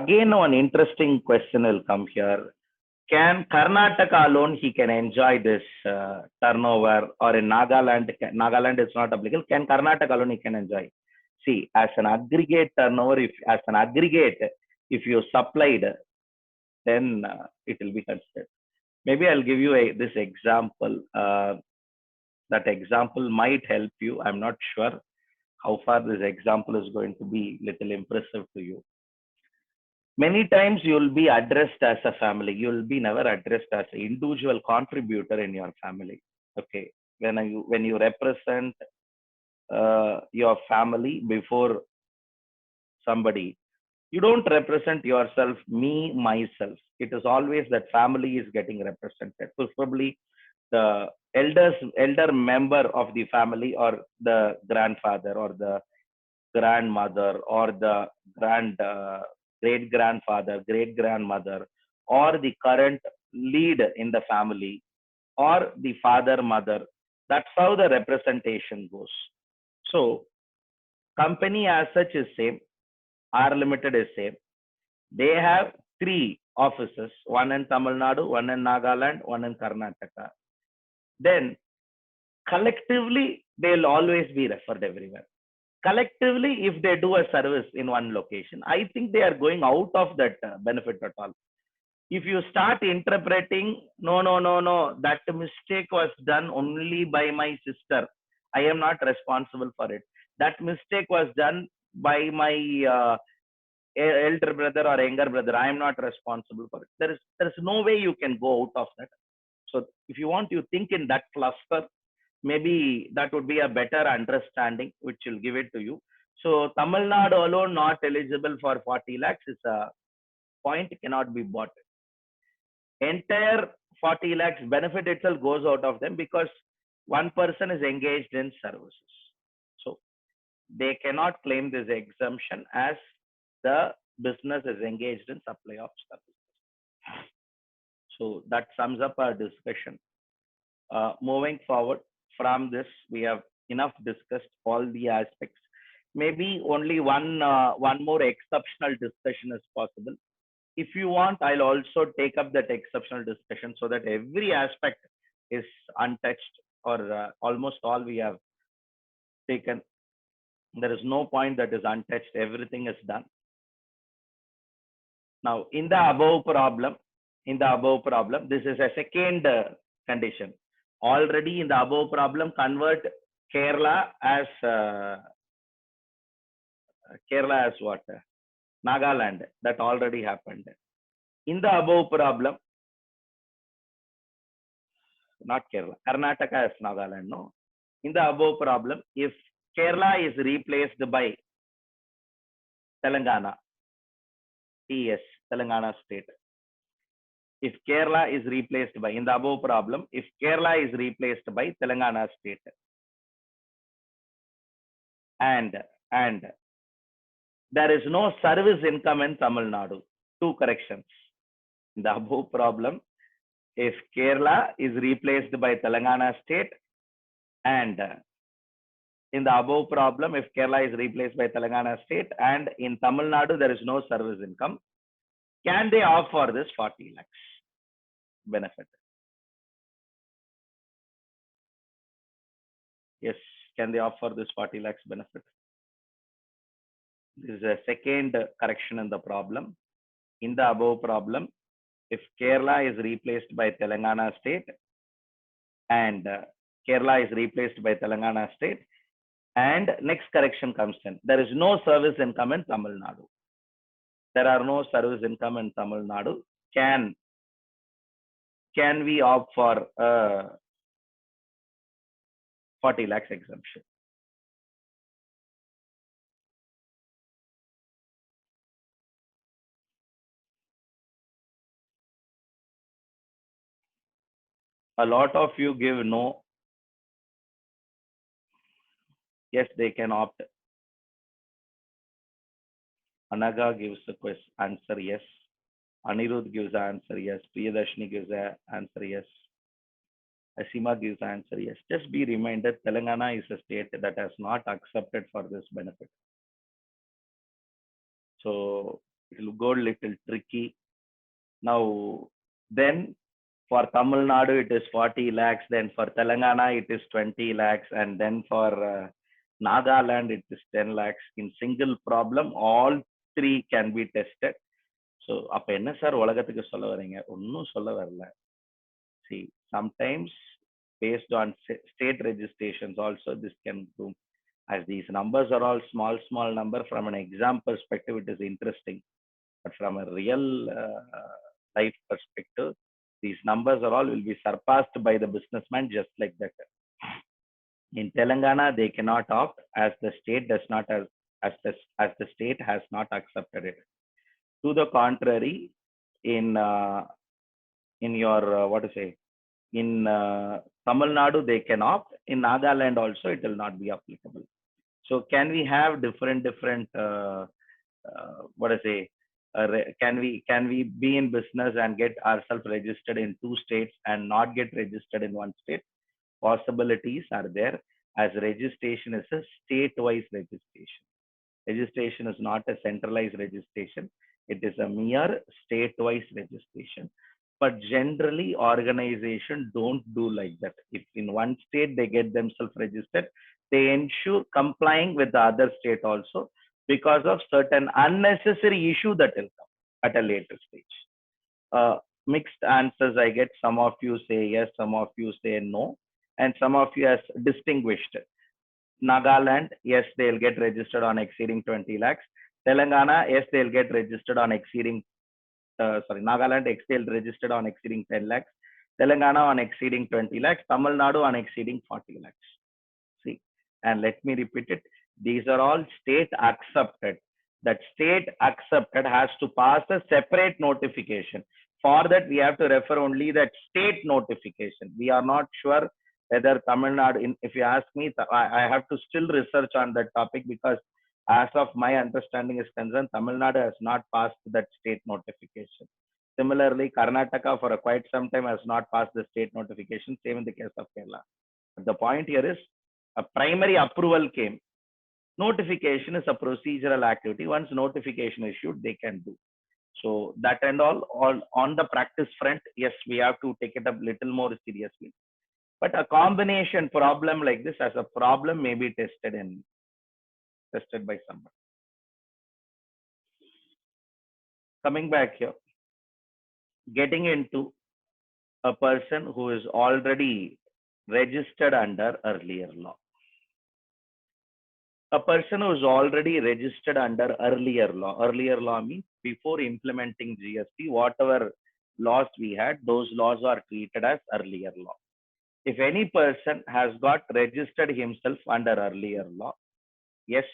Again, one interesting question will come here. Can Karnataka alone he can enjoy this turnover, or in Nagaland is not applicable? Can Karnataka alone he can enjoy? See, as an aggregate turnover, if you supplied, then it will be considered. Maybe I'll give you this example. That example might help you. I'm not sure how far this example is going to be little impressive to you. Many times you will be addressed as a family. You will be never addressed as an individual contributor in your family. Okay, when you represent your family before somebody, you don't represent yourself, me, myself. It is always that family is getting represented. Preferably the elder member of the family, or the grandfather, or the grandmother, or the great grandfather, great grandmother, or the current lead in the family, or the father, mother. That's how the representation goes. So company as such is same, R Limited is same. They have 3 offices, one in Tamil Nadu, one in Nagaland, one in Karnataka. Then collectively they'll always be referred everywhere. Collectively, if they do a service in one location, I think they are going out of that benefit at all. If you start interpreting, no, that mistake was done only by my sister, I am not responsible for it. That mistake was done by my elder brother or younger brother, I am not responsible for it. There is no way you can go out of that. So if you want, you think in that cluster, maybe that would be a better understanding, which will give it to you. So Tamil Nadu alone not eligible for 40 lakhs is a point, cannot be bought. Entire 40 lakhs benefit itself goes out of them because one person is engaged in services. So they cannot claim this exemption as the business is engaged in supply of services. So that sums up our discussion. Moving forward from this, we have enough discussed all the aspects. Maybe only one more exceptional discussion is possible. If you want, I'll also take up that exceptional discussion so that every aspect is untouched, or almost all we have taken. There is no point that is untouched. Everything is done. Now, in the above problem, this is a second condition. Already in the above problem, convert Kerala as what? Nagaland. That already happened. In the above problem, not Kerala, Karnataka as Nagaland. No. In the above problem, if Kerala is replaced by Telangana, TS, Telangana state. If Kerala is replaced by, in the above problem, if Kerala is replaced by Telangana state, and there is no service income in Tamil Nadu. Two corrections. In the above problem, if Kerala is replaced by Telangana state, and in the above problem, if Kerala is replaced by Telangana state, and in Tamil Nadu there is no service income, can they opt for this 40 lakhs benefit? Yes, can they opt for this 40 lakhs benefit? This is a second correction in the problem. In the above problem, if Kerala is replaced by Telangana state, and Kerala is replaced by Telangana state, and next correction comes in, there is no service income in Tamil Nadu. There are no service income in Tamil Nadu. Can we opt for 40 lakhs exemption? A lot of you give no. Yes, they can opt. Anaga gives the answer yes. Anirudh gives the answer yes. Priyadarshini gives the answer yes. Asima gives the answer yes. Just be reminded, Telangana is a state that has not accepted for this benefit. So it will go a little tricky. Now, then for Tamil Nadu, it is 40 lakhs. Then for Telangana, it is 20 lakhs. And then for Nagaland, it is 10 lakhs. In single problem, all three can be tested. So, அப்ப என்ன sir உலகத்துக்கு சொல்ல வரீங்க? ஒன்னும் சொல்ல வரல. See, sometimes based on state registrations also, this can do. As these numbers are all small number, from an exam perspective, it is interesting. But from a real life perspective, these numbers are all will be surpassed by the businessman just like that. In Telangana, they cannot opt as the state does not as the state has not accepted it. To the contrary, in your what to say, in Tamil Nadu they can opt. In Nagaland also it will not be applicable. So can we have different what to say? Can we be in business and get ourselves registered in two states and not get registered in one state? Possibilities are there, as registration is a state-wise registration. Registration is not a centralized registration. It is a mere state-wise registration. But generally, organization don't do like that. If in one state they get themselves registered, they ensure complying with the other state also, because of certain unnecessary issue that will come at a later stage. Mixed answers I get. Some of you say yes, some of you say no, and some of you has distinguished. Nagaland, yes, they'll get registered on exceeding 20 lakhs. Telangana, yes, they'll get registered on exceeding, Nagaland, they'll registered on exceeding 10 lakhs. Telangana on exceeding 20 lakhs. Tamil Nadu on exceeding 40 lakhs. See, and let me repeat it. These are all state accepted. That state accepted has to pass a separate notification. For that, we have to refer only that state notification. We are not sure whether Tamil Nadu, if you ask me, I have to still research on that topic, because as of my understanding is concerned, Tamil Nadu has not passed that state notification. Similarly, Karnataka for quite some time has not passed the state notification. Same in the case of Kerala. But the point here is, a primary approval came. Notification is a procedural activity. Once notification issued, they can do. So that and all on the practice front, yes, we have to take it up little more seriously. But a combination problem like this as a problem may be tested in tested by someone. Coming back here, getting into a person who is already registered under earlier law. A person who is already registered under earlier law means before implementing GST, whatever laws we had, those laws are treated as earlier law. If any person has got registered himself under earlier law, yes,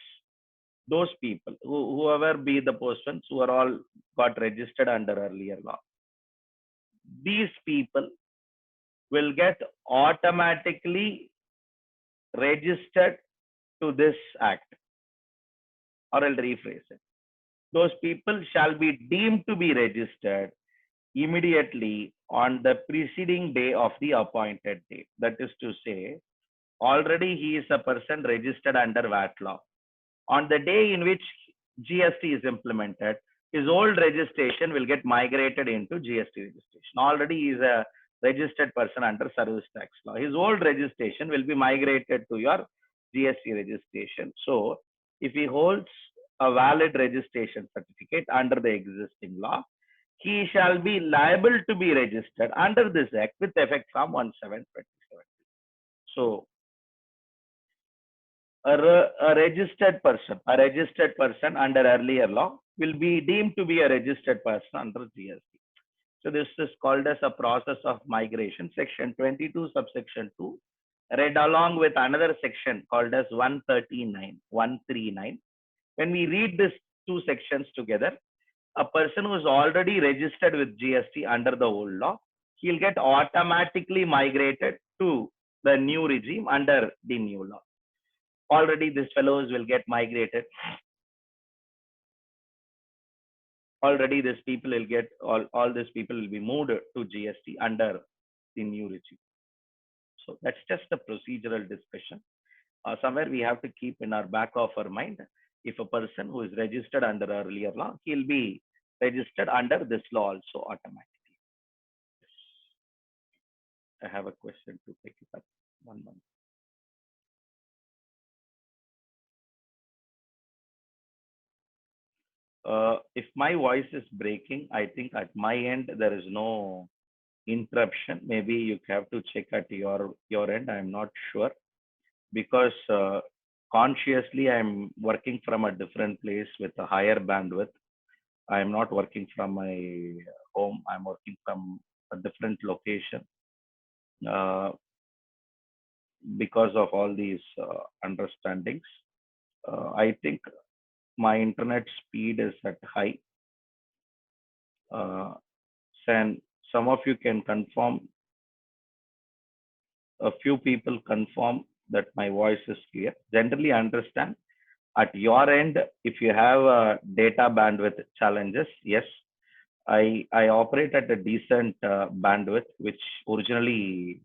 those people, whoever be the persons who are all got registered under earlier law, these people will get automatically registered to this act. Or I'll rephrase it. Those people shall be deemed to be registered immediately on the preceding day of the appointed date. That is to say, already he is a person registered under VAT law. On the day in which GST is implemented, his old registration will get migrated into GST registration. Already he is a registered person under service tax law. His old registration will be migrated to your GST registration. So if he holds a valid registration certificate under the existing law, he shall be liable to be registered under this act with effect from 1/7/2017. So a registered person under earlier law will be deemed to be a registered person under GST. So this is called as a process of migration. Section 22 subsection 2 read along with another section called as 139. When we read these two sections together, a person who is already registered with GST under the old law, he'll get automatically migrated to the new regime under the new law. Already these fellows will get migrated. Already these people will get, all these people will be moved to GST under the new regime. So that's just a procedural discussion. Somewhere we have to keep in our back of our mind, if a person who is registered under earlier law, he'll be registered under this law also automatically. I have a question to take it up. 1 month. If my voice is breaking, I think at my end there is no interruption. Maybe you have to check at your end. I'm not sure, because consciously I'm working from a different place with a higher bandwidth. I'm not working from my home. I'm working from a different location because of all these understandings. I think my internet speed is at high. And some of you can confirm, a few people confirm that my voice is clear. Generally, I understand at your end, if you have data bandwidth challenges, yes, I operate at a decent bandwidth, which originally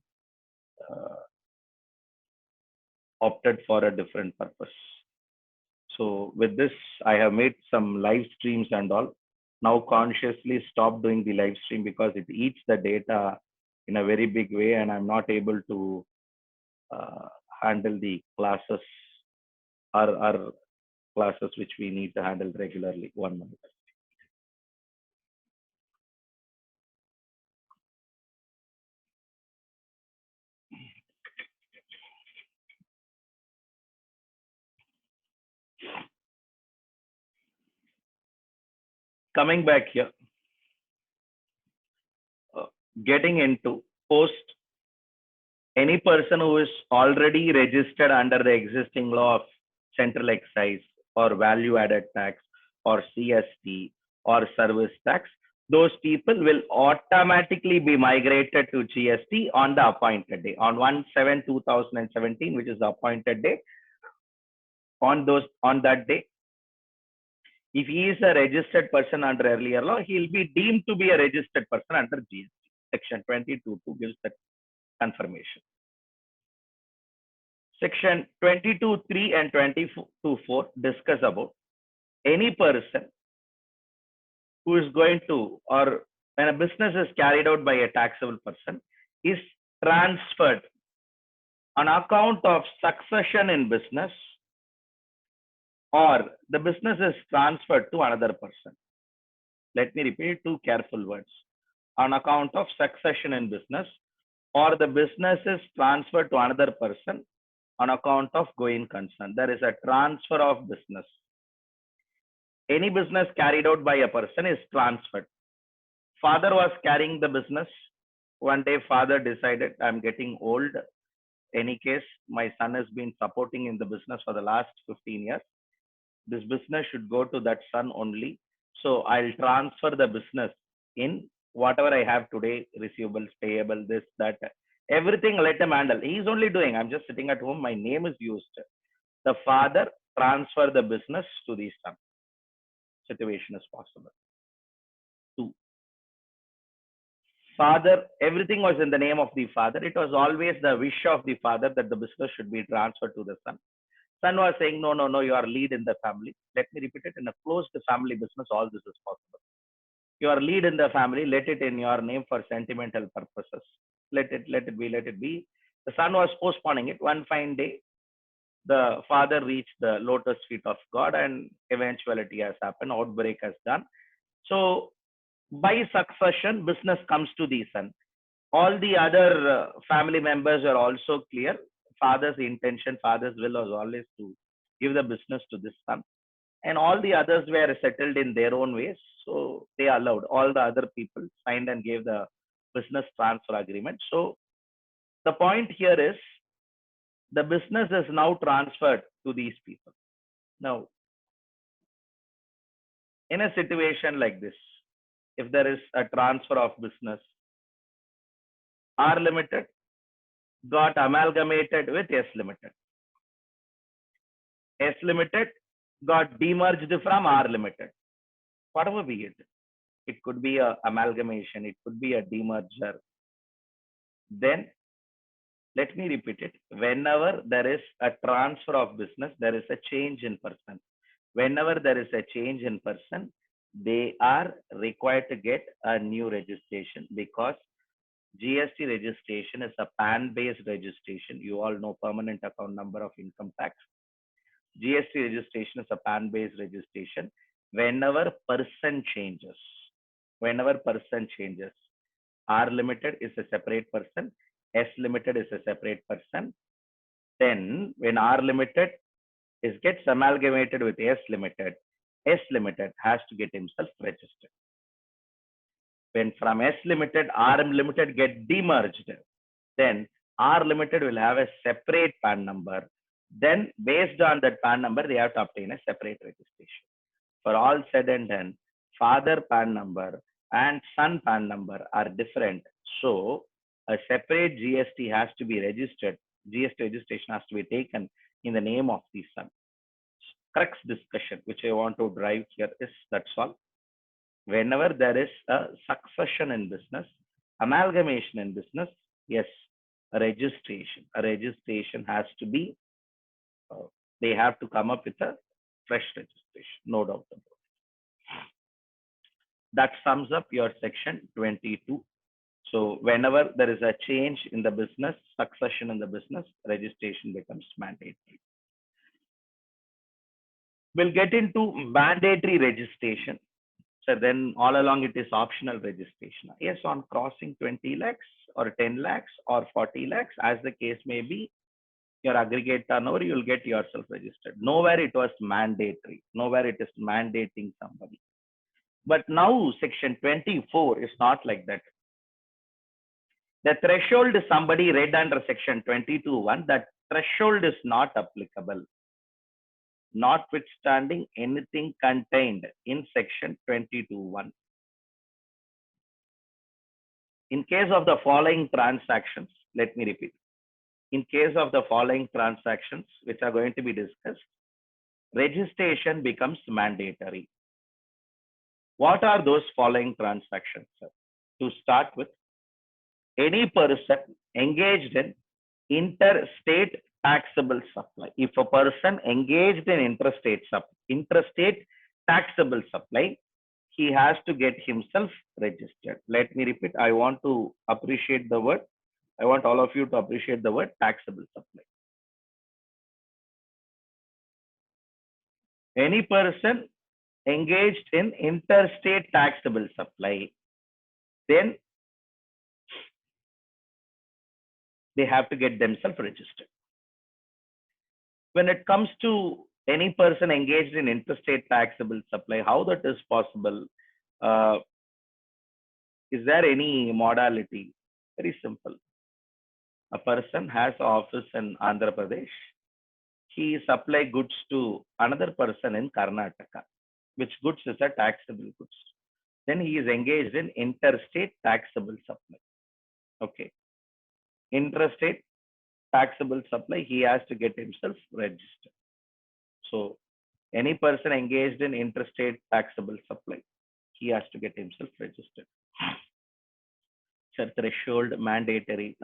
opted for a different purpose. So with this, I have made some live streams and all. Now consciously stop doing the live stream because it eats the data in a very big way, and I'm not able to handle the classes or classes which we need to handle regularly. 1 minute. Coming back here, getting into post, any person who is already registered under the existing law of central excise or value added tax or CST or service tax, those people will automatically be migrated to GST on the appointed day, on 1/7/2017, which is the appointed day. On that day, if he is a registered person under earlier law, he will be deemed to be a registered person under GST. Section 22(2) gives that confirmation. Section 22(3) and 22(4) discuss about any person who is going to, or when a business is carried out by a taxable person, is transferred on account of succession in business or the business is transferred to another person. Let me repeat two careful words. On account of succession in business, or the business is transferred to another person on account of going concern. There is a transfer of business. Any business carried out by a person is transferred. Father was carrying the business. One day, father decided, I'm getting old. Any case, my son has been supporting in the business for the last 15 years. This business should go to that son only. So I'll transfer the business in whatever I have today, receivables, payable, this, that, everything let him handle. He's only doing, I'm just sitting at home, my name is used. The father transfer the business to the son. Situation is possible. Two, father, everything was in the name of the father. It was always the wish of the father that the business should be transferred to the son. Son was saying, no, no, no, you are lead in the family. Let me repeat it. In a closed family business, all this is possible. You are lead in the family. Let it in your name for sentimental purposes. Let it be. The son was postponing it. One fine day, the father reached the lotus feet of God, and eventuality has happened. Outbreak has done. So by succession, business comes to the son. All the other family members are also clear. Father's intention, father's will was always to give the business to this son. And all the others were settled in their own ways. So they allowed. All the other people signed and gave the business transfer agreement. So the point here is the business is now transferred to these people. Now, in a situation like this, if there is a transfer of business, R Limited got amalgamated with S Limited. S Limited got demerged from R Limited. Whatever be it. It could be a amalgamation. It could be a demerger. Then, let me repeat it. Whenever there is a transfer of business, there is a change in person. Whenever there is a change in person, they are required to get a new registration, because GST registration is a PAN-based registration. You all know permanent account number of income tax. GST registration is a PAN-based registration. Whenever person changes, R Limited is a separate person, S Limited is a separate person. Then when R Limited gets amalgamated with S Limited has to get himself registered. When from S Limited, R Limited get demerged, then R Limited will have a separate PAN number. Then based on that PAN number, they have to obtain a separate registration. For all said and done, father PAN number and son PAN number are different. So a separate GST has to be registered. GST registration has to be taken in the name of the son. Crux discussion which I want to drive here is that's all. Whenever there is a succession in business, amalgamation in business, yes, a registration has to be, they have to come up with a fresh registration, no doubt about it. That sums up your section 22. So whenever there is a change in the business, succession in the business, registration becomes mandatory. We'll get into mandatory registration. So then all along it is optional registration. Yes, on crossing 20 lakhs or 10 lakhs or 40 lakhs, as the case may be, your aggregate turnover, you'll get yourself registered. Nowhere it was mandatory. Nowhere it is mandating somebody. But now section 24 is not like that. The threshold is somebody read under section 22(1). That threshold is not applicable, notwithstanding anything contained in section 22(1). In case of the following transactions, let me repeat. In case of the following transactions, which are going to be discussed, registration becomes mandatory. What are those following transactions, sir? To start with, any person engaged in interstate taxable supply. If a person engaged in interstate taxable supply, he has to get himself registered. Let me repeat. I want to appreciate the word. I want all of you to appreciate the word taxable supply. Any person engaged in interstate taxable supply, then they have to get themselves registered. When it comes to any person engaged in interstate taxable supply, how that is possible? Uh, is there any modality? Very simple. A person has office in Andhra Pradesh. He supply goods to another person in Karnataka, which goods is a taxable goods. Then he is engaged in interstate taxable supply. Okay. Interstate taxable supply, he has to get himself registered. So any person engaged in interstate taxable supply, he has to get himself registered. Sir, threshold mandatory.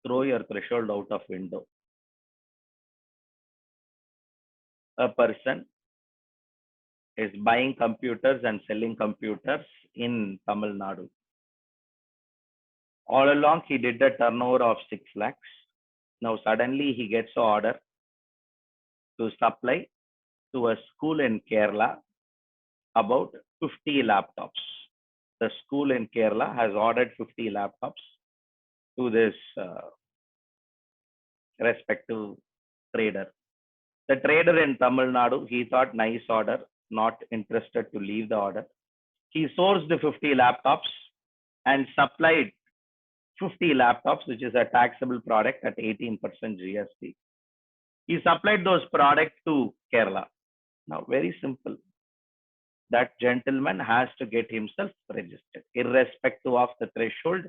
Throw your threshold out of window. A person is buying computers and selling computers in Tamil Nadu. All along, he did a turnover of 6 lakhs. Now, suddenly, he gets an order to supply to a school in Kerala about 50 laptops. The school in Kerala has ordered 50 laptops to this respective trader. The trader in Tamil Nadu, he thought nice order, not interested to leave the order. He sourced the 50 laptops and supplied 50 laptops, which is a taxable product at 18% GST. He supplied those products to Kerala. Now, very simple. That gentleman has to get himself registered, irrespective of the threshold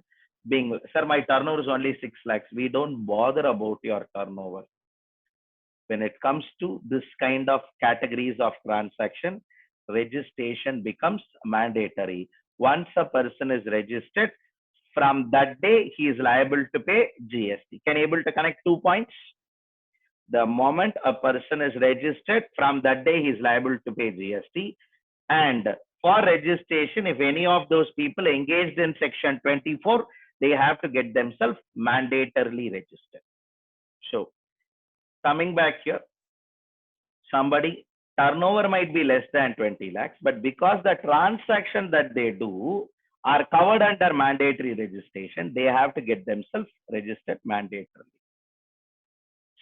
being, sir, my turnover is only 6 lakhs. We don't bother about your turnover. When it comes to this kind of categories of transaction, registration becomes mandatory. Once a person is registered, from that day, he is liable to pay GST. Can you able to connect 2 points? The moment a person is registered, from that day, he is liable to pay GST. And for registration, if any of those people engaged in section 24, they have to get themselves mandatorily registered. So coming back here, somebody turnover might be less than 20 lakhs, but because the transaction that they do are covered under mandatory registration, they have to get themselves registered mandatorily.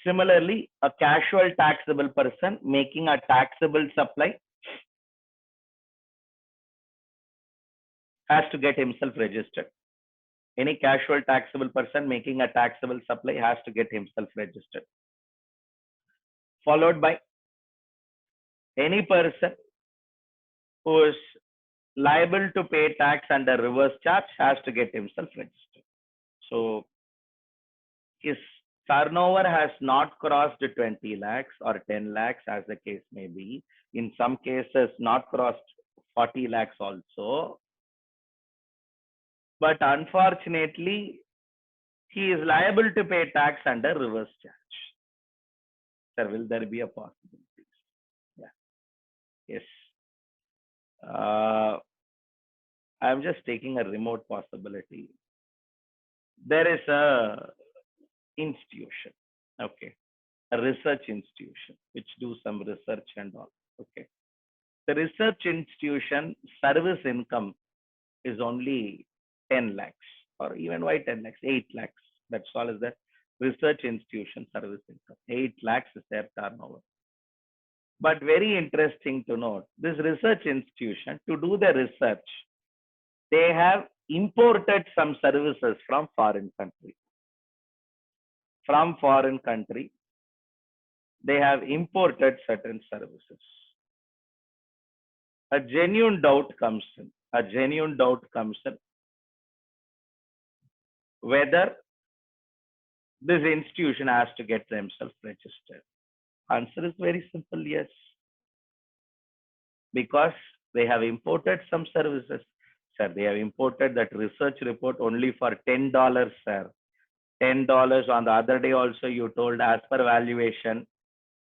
Similarly, a casual taxable person making a taxable supply has to get himself registered. Any casual taxable person making a taxable supply has to get himself registered. Followed by any person who is liable to pay tax under reverse charge has to get himself registered. So his turnover has not crossed 20 lakhs or 10 lakhs as the case may be. In some cases, not crossed 40 lakhs also. But unfortunately, he is liable to pay tax under reverse charge. Sir, will there be a possibility? Yeah. Yes. I'm just taking a remote possibility. There is a institution, okay, a research institution which do some research and all. Okay, the research institution service income is only 10 lakhs, or even why 10 lakhs, 8 lakhs. That's all is that research institution service income. 8 lakhs is their turnover. But very interesting to note, this research institution, to do the research, they have imported some services from foreign country. From foreign country, they have imported certain services. A genuine doubt comes in. A genuine doubt comes in whether this institution has to get themselves registered. Answer is very simple, yes. Because they have imported some services. Sir, they have imported that research report only for $10, sir. $10 on the other day also you told as per valuation.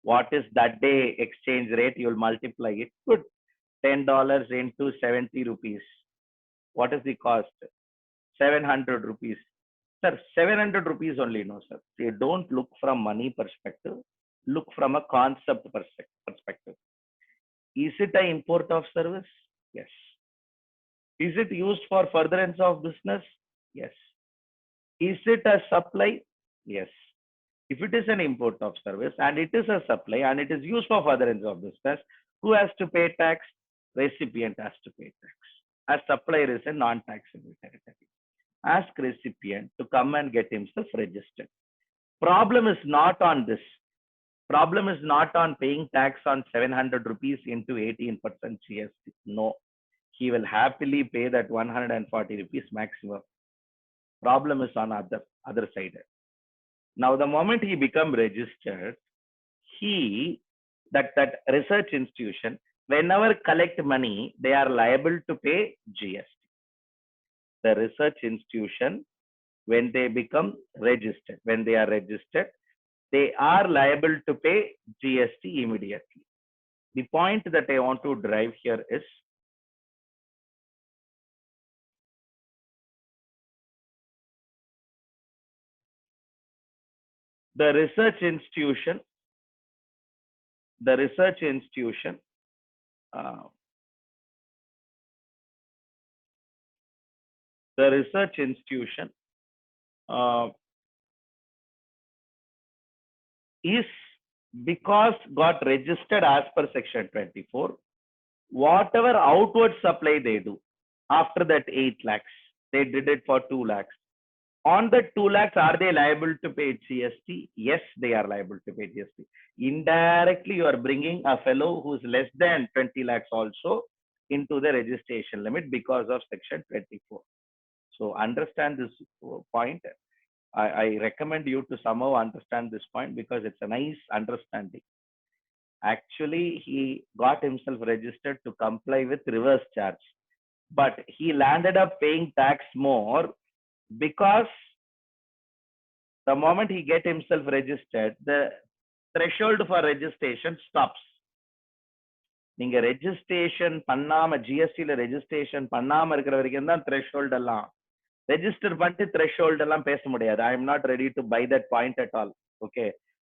What is that day exchange rate? You'll multiply it. Good. $10 into 70 rupees. What is the cost? 700 rupees. Sir, 700 rupees only, no, sir. See, don't look from money perspective. Look from a concept perspective. Is it an import of service? Yes. Is it used for furtherance of business? Yes. Is it a supply? Yes. If it is an import of service and it is a supply and it is used for furtherance of business, who has to pay tax? Recipient has to pay tax. As supplier is a non-taxable territory. Ask recipient to come and get himself registered. Problem is not on this. Problem is not on paying tax on 700 rupees into 18% GST. No, he will happily pay that 140 rupees maximum. Problem is on other side. Now, the moment he become registered, that research institution, whenever collect money, they are liable to pay GST. The research institution, when they become registered, when they are registered, they are liable to pay GST immediately. The point that I want to drive here is the research institution, is because got registered as per section 24, whatever outward supply they do after that 8 lakhs, they did it for 2 lakhs. On the 2 lakhs, are they liable to pay GST? Yes, they are liable to pay GST. Indirectly, you are bringing a fellow who is less than 20 lakhs also into the registration limit because of section 24. So understand this point. I recommend you to somehow understand this point because it's a nice understanding. Actually, he got himself registered to comply with reverse charge, but he landed up paying tax more because the moment he get himself registered, the threshold for registration stops. நீங்க registration பண்ணாம ஜிஎஸ்டில registration பண்ணாம இருக்கிற வரைக்கும் தான் threshold எல்லாம் register பண்ணிட்டு threshold எல்லாம் பேச முடியாது. I am not ready to buy that point at all. Okay,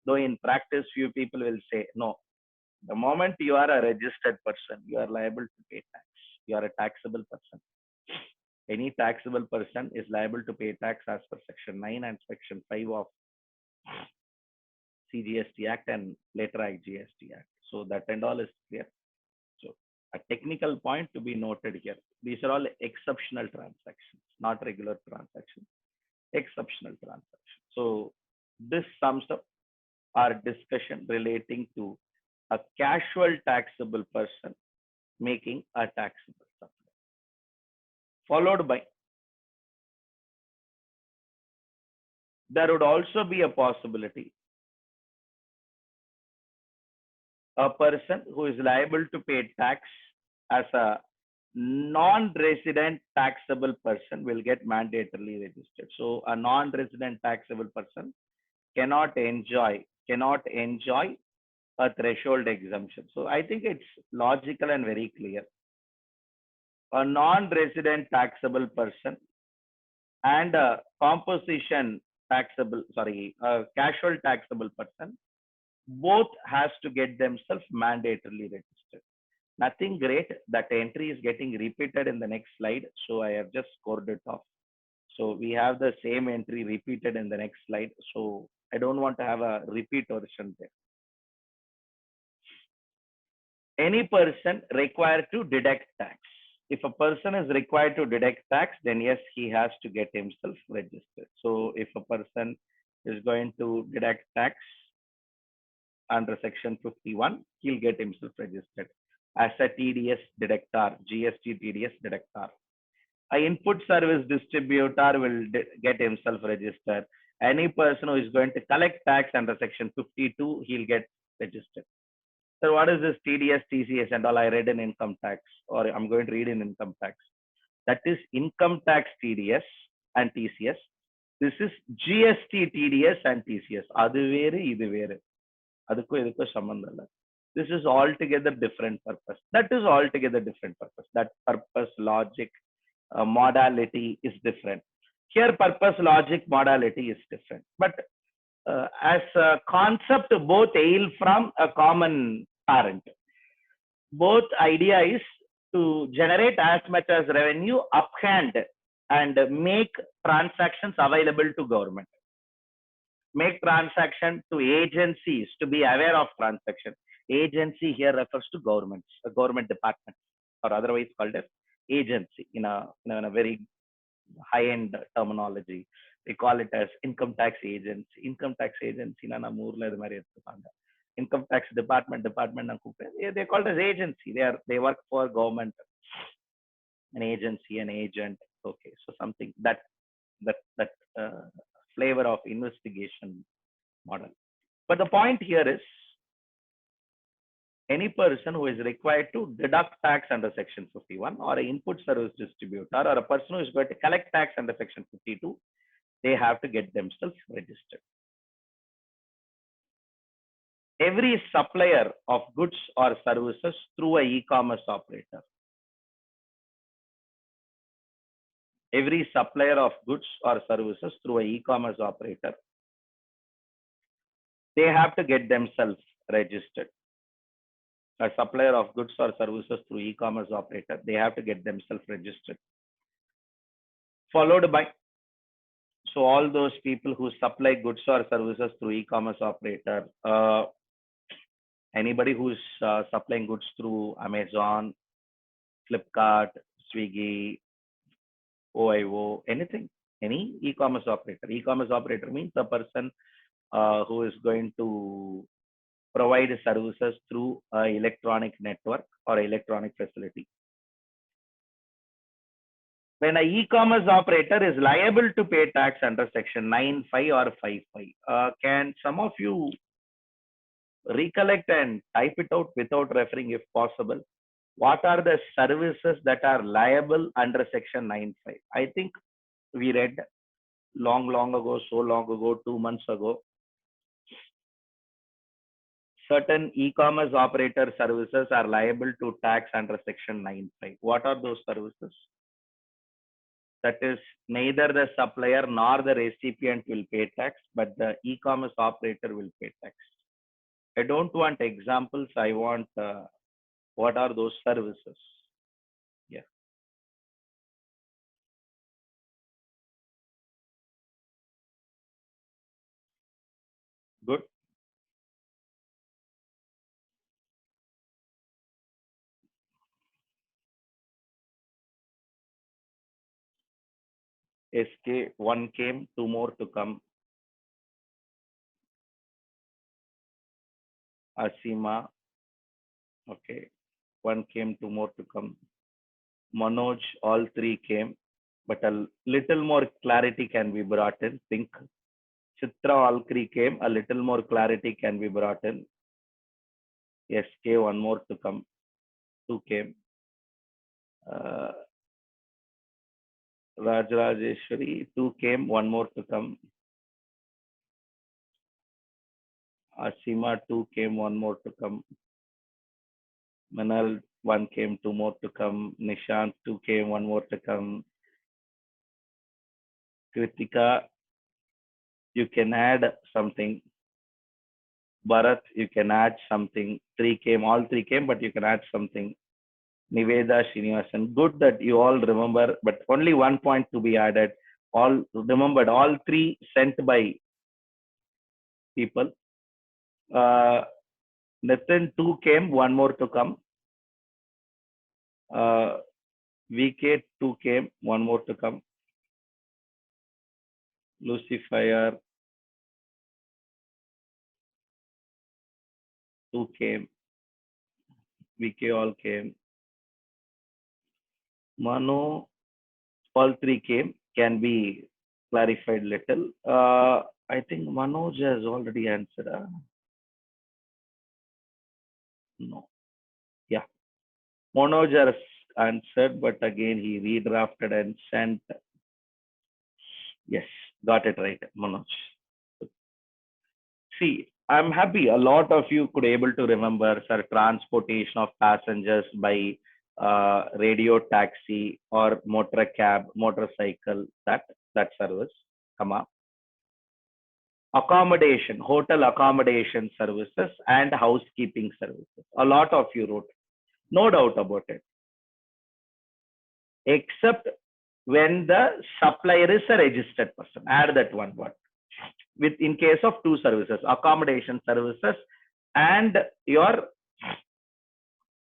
though in practice few people will say no. The moment you are a registered person, you are liable to pay tax. You are a taxable person. Any taxable person is liable to pay tax as per section 9 and section 5 of CGST Act and later IGST Act. So that and all is clear. So a technical point to be noted here. These are all exceptional transactions, not regular transactions. Exceptional transactions. So this sums up our discussion relating to a casual taxable person making a taxable supply, followed by there would also be a possibility a person who is liable to pay tax as a non-resident taxable person will get mandatorily registered. So a non-resident taxable person cannot enjoy a threshold exemption. So I think it's logical and very clear. A non-resident taxable person and a casual taxable person both has to get themselves mandatorily registered. Nothing great. That entry is getting repeated in the next slide. So I have just scored it off. So we have the same entry repeated in the next slide. So I don't want to have a repeat version there. Any person required to deduct tax. If a person is required to deduct tax, then yes, he has to get himself registered. So if a person is going to deduct tax under section 51, he'll get himself registered as a TDS deductor, GST TDS deductor. An input service distributor will get himself registered. Any person who is going to collect tax under section 52, he'll get registered. So what is this TDS, TCS and all? I read in income tax, or I'm going to read in income tax. That is income tax TDS and TCS. This is GST TDS and TCS. Adu veru, idu veru. Adukku idukku sambandham illa. This is altogether different purpose. That is altogether different purpose. That purpose, logic, modality is different. Here, purpose, logic, modality is different. But as a concept, both hail from a common parent. both idea is to generate as much as revenue uphand and make transactions available to government, make transaction to agencies to be aware of transaction. Agency here refers to governments, a government department, or otherwise called as agency in a very high-end terminology. We call it as income tax agency. Income tax agency na நம்ம ஊர்ல இது மாதிரி எடுத்துப்பாங்க. Income tax department they called as agency. They work for government, an agency, an agent. Okay, so something that flavor of investigation model. But the point here is any person who is required to deduct tax under section 51, or an input service distributor, or a person who is going to collect tax under section 52, they have to get themselves registered. Every supplier of goods or services through a e-commerce operator, every supplier of goods or services through a e-commerce operator, they have to get themselves registered. A supplier of goods or services through e-commerce operator, they have to get themselves registered. Followed by, so all those people who supply goods or services through e-commerce operator, anybody who's supplying goods through Amazon, Flipkart, Swiggy, OIO, anything, any e-commerce operator. E-commerce operator means a person who is going to provide services through an electronic network or electronic facility. When an e-commerce operator is liable to pay tax under section 9(5) or 5(5), can some of you recollect and type it out without referring if possible? What are the services that are liable under section 9(5)? I think we read long ago, so long ago, 2 months ago. Certain e-commerce operator services are liable to tax under section 9(5). What are those services? That is, neither the supplier nor the recipient will pay tax, but the e-commerce operator will pay tax. I don't want examples. I want what are those services? Yeah. Good. SK, 1 came, 2 more to come. Asima, okay, 1 came, 2 more to come. Manoj, all 3 came, but a little more clarity can be brought in. Think. Chitra, all 3 came, a little more clarity can be brought in. SK, 1 more to come, 2 came. Rajrajeshwari, 2 came, 1 more to come. Asima, 2 came, 1 more to come. Manal, 1 came, 2 more to come. Nishant, 2 came, 1 more to come. Kritika, you can add something. Bharat, you can add something. 3 came, all 3 came, but you can add something. Niveda, Srinivasan, good that you all remember, but only 1 point to be added. All remembered, all 3 sent by people. Nathan, 2 came, 1 more to come. VK, 2 came, 1 more to come. Lucifer, 2 came. VK, all came. Mano, all 3 came. Can be clarified little. I think Manoj has already answered. No. Yeah. Manoj has answered, but again he redrafted and sent. Yes, got it right, Manoj. See, I'm happy a lot of you could able to remember, sir, transportation of passengers by radio taxi or motor cab, motorcycle, that service. Come on. Accommodation, hotel accommodation services and housekeeping services. A lot of you wrote. No doubt about it. Except when the supplier is a registered person. Add that one word. With in case of two services, accommodation services and your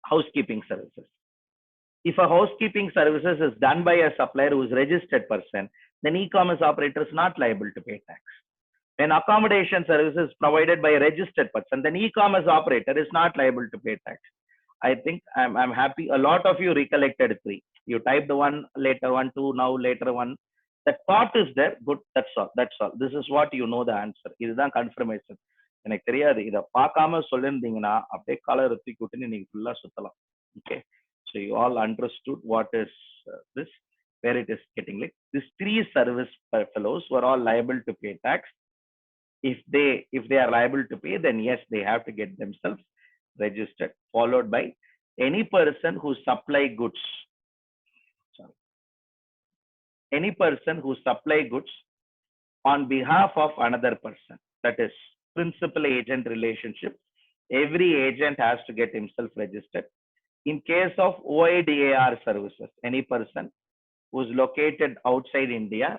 housekeeping services. If a housekeeping services is done by a supplier who is registered person, then e-commerce operator is not liable to pay tax. When accommodation services provided by a registered person, then e-commerce operator is not liable to pay tax. I think I'm happy. A lot of you recollected three. You typed one, later one, two, now later one. The thought is there. Good. That's all. That's all. This is what you know the answer. இதுதான் confirmation. எனக்கு தெரியாது. இதை பார்க்காம சொல்லிருந்தீங்கன்னா அப்படியே collar தூக்கி விட்டு நீங்க ஃபுல்லா சுத்தலாம். Okay. So you all understood what is this, where it is getting like. These three service fellows were all liable to pay tax. If they are liable to pay, then yes, they have to get themselves registered, followed by any person who supply goods. Sorry. Any person who supply goods on behalf of another person. That is principal agent relationship. Every agent has to get himself registered. In case of OIDAR services, any person who is located outside India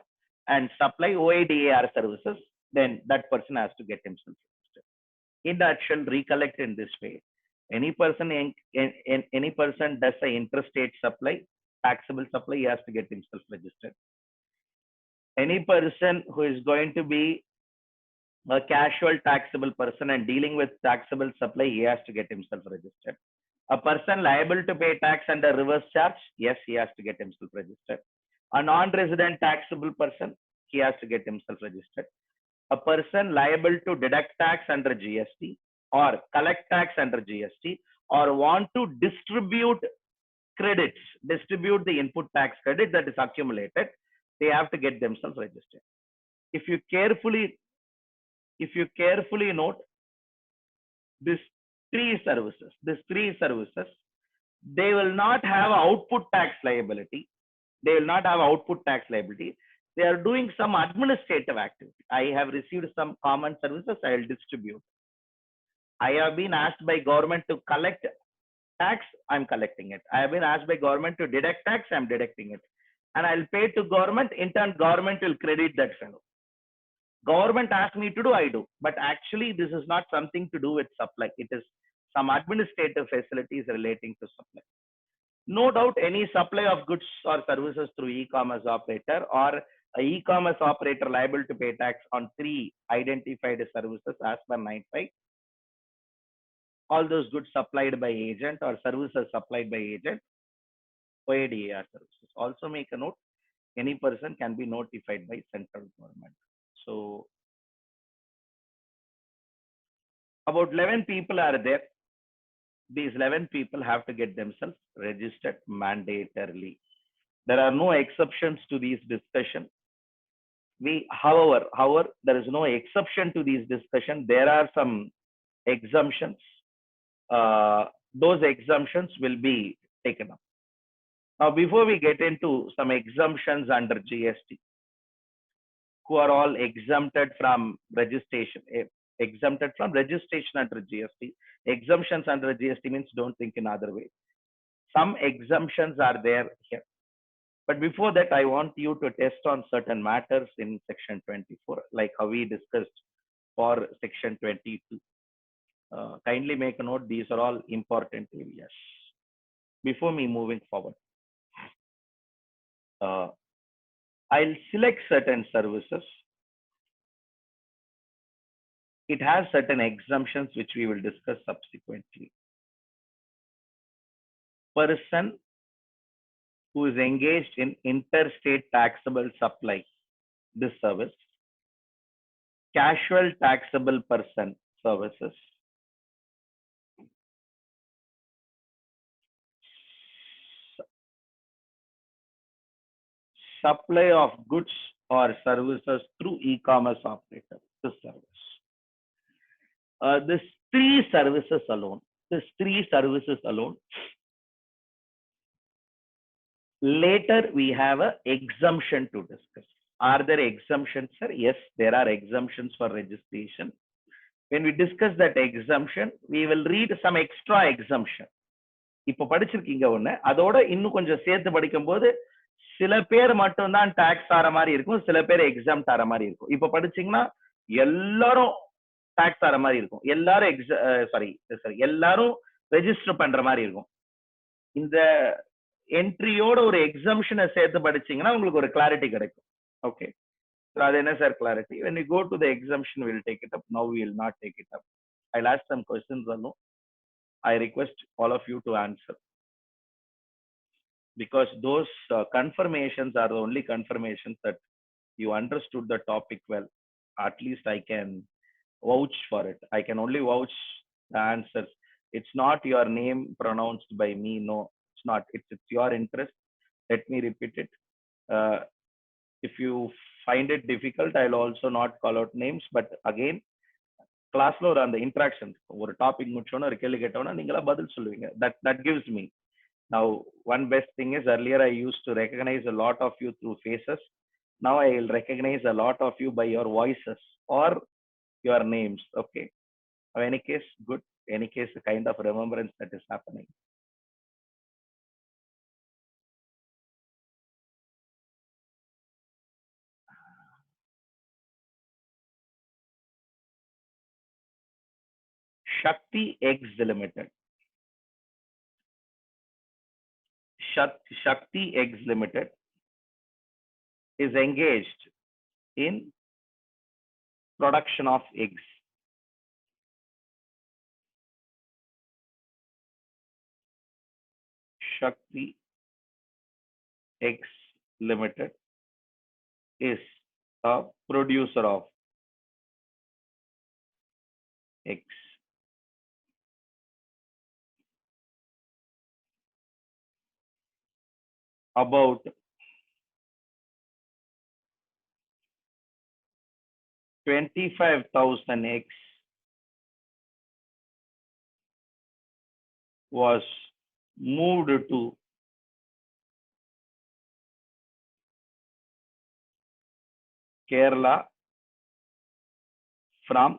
and supply OIDAR services, then that person has to get himself registered. In that shall recollect in this way. Any person does a interstate supply, taxable supply, he has to get himself registered. Any person who is going to be a casual taxable person and dealing with taxable supply, he has to get himself registered. A person liable to pay tax under reverse charge, yes, he has to get himself registered. A non-resident taxable person, he has to get himself registered. A person liable to deduct tax under GST or collect tax under GST or want to distribute credits, distribute the input tax credit that is accumulated, they have to get themselves registered. If you carefully note these three services, they will not have output tax liability. They will not have output tax liability. They are doing some administrative activity. I have received some common services, I will distribute. I have been asked by government to collect tax, I'm collecting it. I have been asked by government to deduct tax, I'm deducting it. And I'll pay to government, in turn government will credit that fellow. Government asked me to do, I do. But actually this is not something to do with supply. It is some administrative facilities relating to supply. No doubt any supply of goods or services through e-commerce operator or a e-commerce operator liable to pay tax on three identified services as per 9.5. All those goods supplied by agent or services supplied by agent, OIDAR services. Also make a note, any person can be notified by central government. So about 11 people are there. These 11 people have to get themselves registered mandatorily. There are no exceptions to these discussions. However, there is no exception to these discussions. There are some exemptions. Those exemptions will be taken up. Now, before we get into some exemptions under GST, who are all exempted from registration under GST. Exemptions under GST means don't think in other way. Some exemptions are there here. But before that, I want you to test on certain matters in section 24, like how we discussed for section 22. Kindly make a note, these are all important areas. Before me moving forward, I'll select certain services. It has certain exemptions which we will discuss subsequently. Person who is engaged in interstate taxable supply, this service. Casual taxable person services. Supply of goods or services through e-commerce operator, this service. These three services alone, later we have an exemption to discuss. Are there exemptions, sir? Yes, there are exemptions for registration. When we discuss that exemption, we will read some extra exemption. இப்ப படிச்சிருக்கீங்க ஒண்ணு, அதோட இன்னும் கொஞ்சம் சேர்த்து படிக்கும்போது சில பேர் மட்டும்தான் டாக்ஸ் ஆற மாதிரி இருக்கும், சில பேர் எக்ஸாம் ஆற மாதிரி இருக்கும். இப்ப படிச்சீங்கன்னா எல்லாரும் டாக்ஸ் ஆற மாதிரி இருக்கும், எல்லாரும் சாரி சாரி எல்லாரும் ரெஜிஸ்டர் பண்ற மாதிரி இருக்கும். இந்த என்ட்ரியோட ஒரு எக்ஸம்ஷனை சேர்த்து படிச்சீங்கன்னா உங்களுக்கு ஒரு கிளாரிட்டி கிடைக்கும். ஓகே, அது என்ன sir clarity? when we go to the exemption we'll take it up. Now we will not take it up. I'll ask some questions alone. I request all of you to answer, because those confirmations are the only confirmations that you understood the topic well. At least I can vouch for it. I can only vouch the answers. It's not your name pronounced by me. No, it's not. It's your interest. Let me repeat it. If you find it difficult, I'll also not call out names. But again, கிளாஸ்ல ஒரு அந்த interaction, ஒரு topic முடிச்சோன்னா ஒரு கேள்வி கேட்டோன்னா நீங்களா பதில் சொல்லுவீங்க. that gives me. Now one best thing is, earlier I used to recognize a lot of you through faces. Now I will recognize a lot of you by your voices or your names. Okay, in any case, good. Any case, a kind of remembrance that is happening. Shakti Eggs Limited. Shakti Eggs Limited is engaged in production of eggs. Shakti Eggs Limited is a producer of eggs. About 25,000 eggs was moved to Kerala from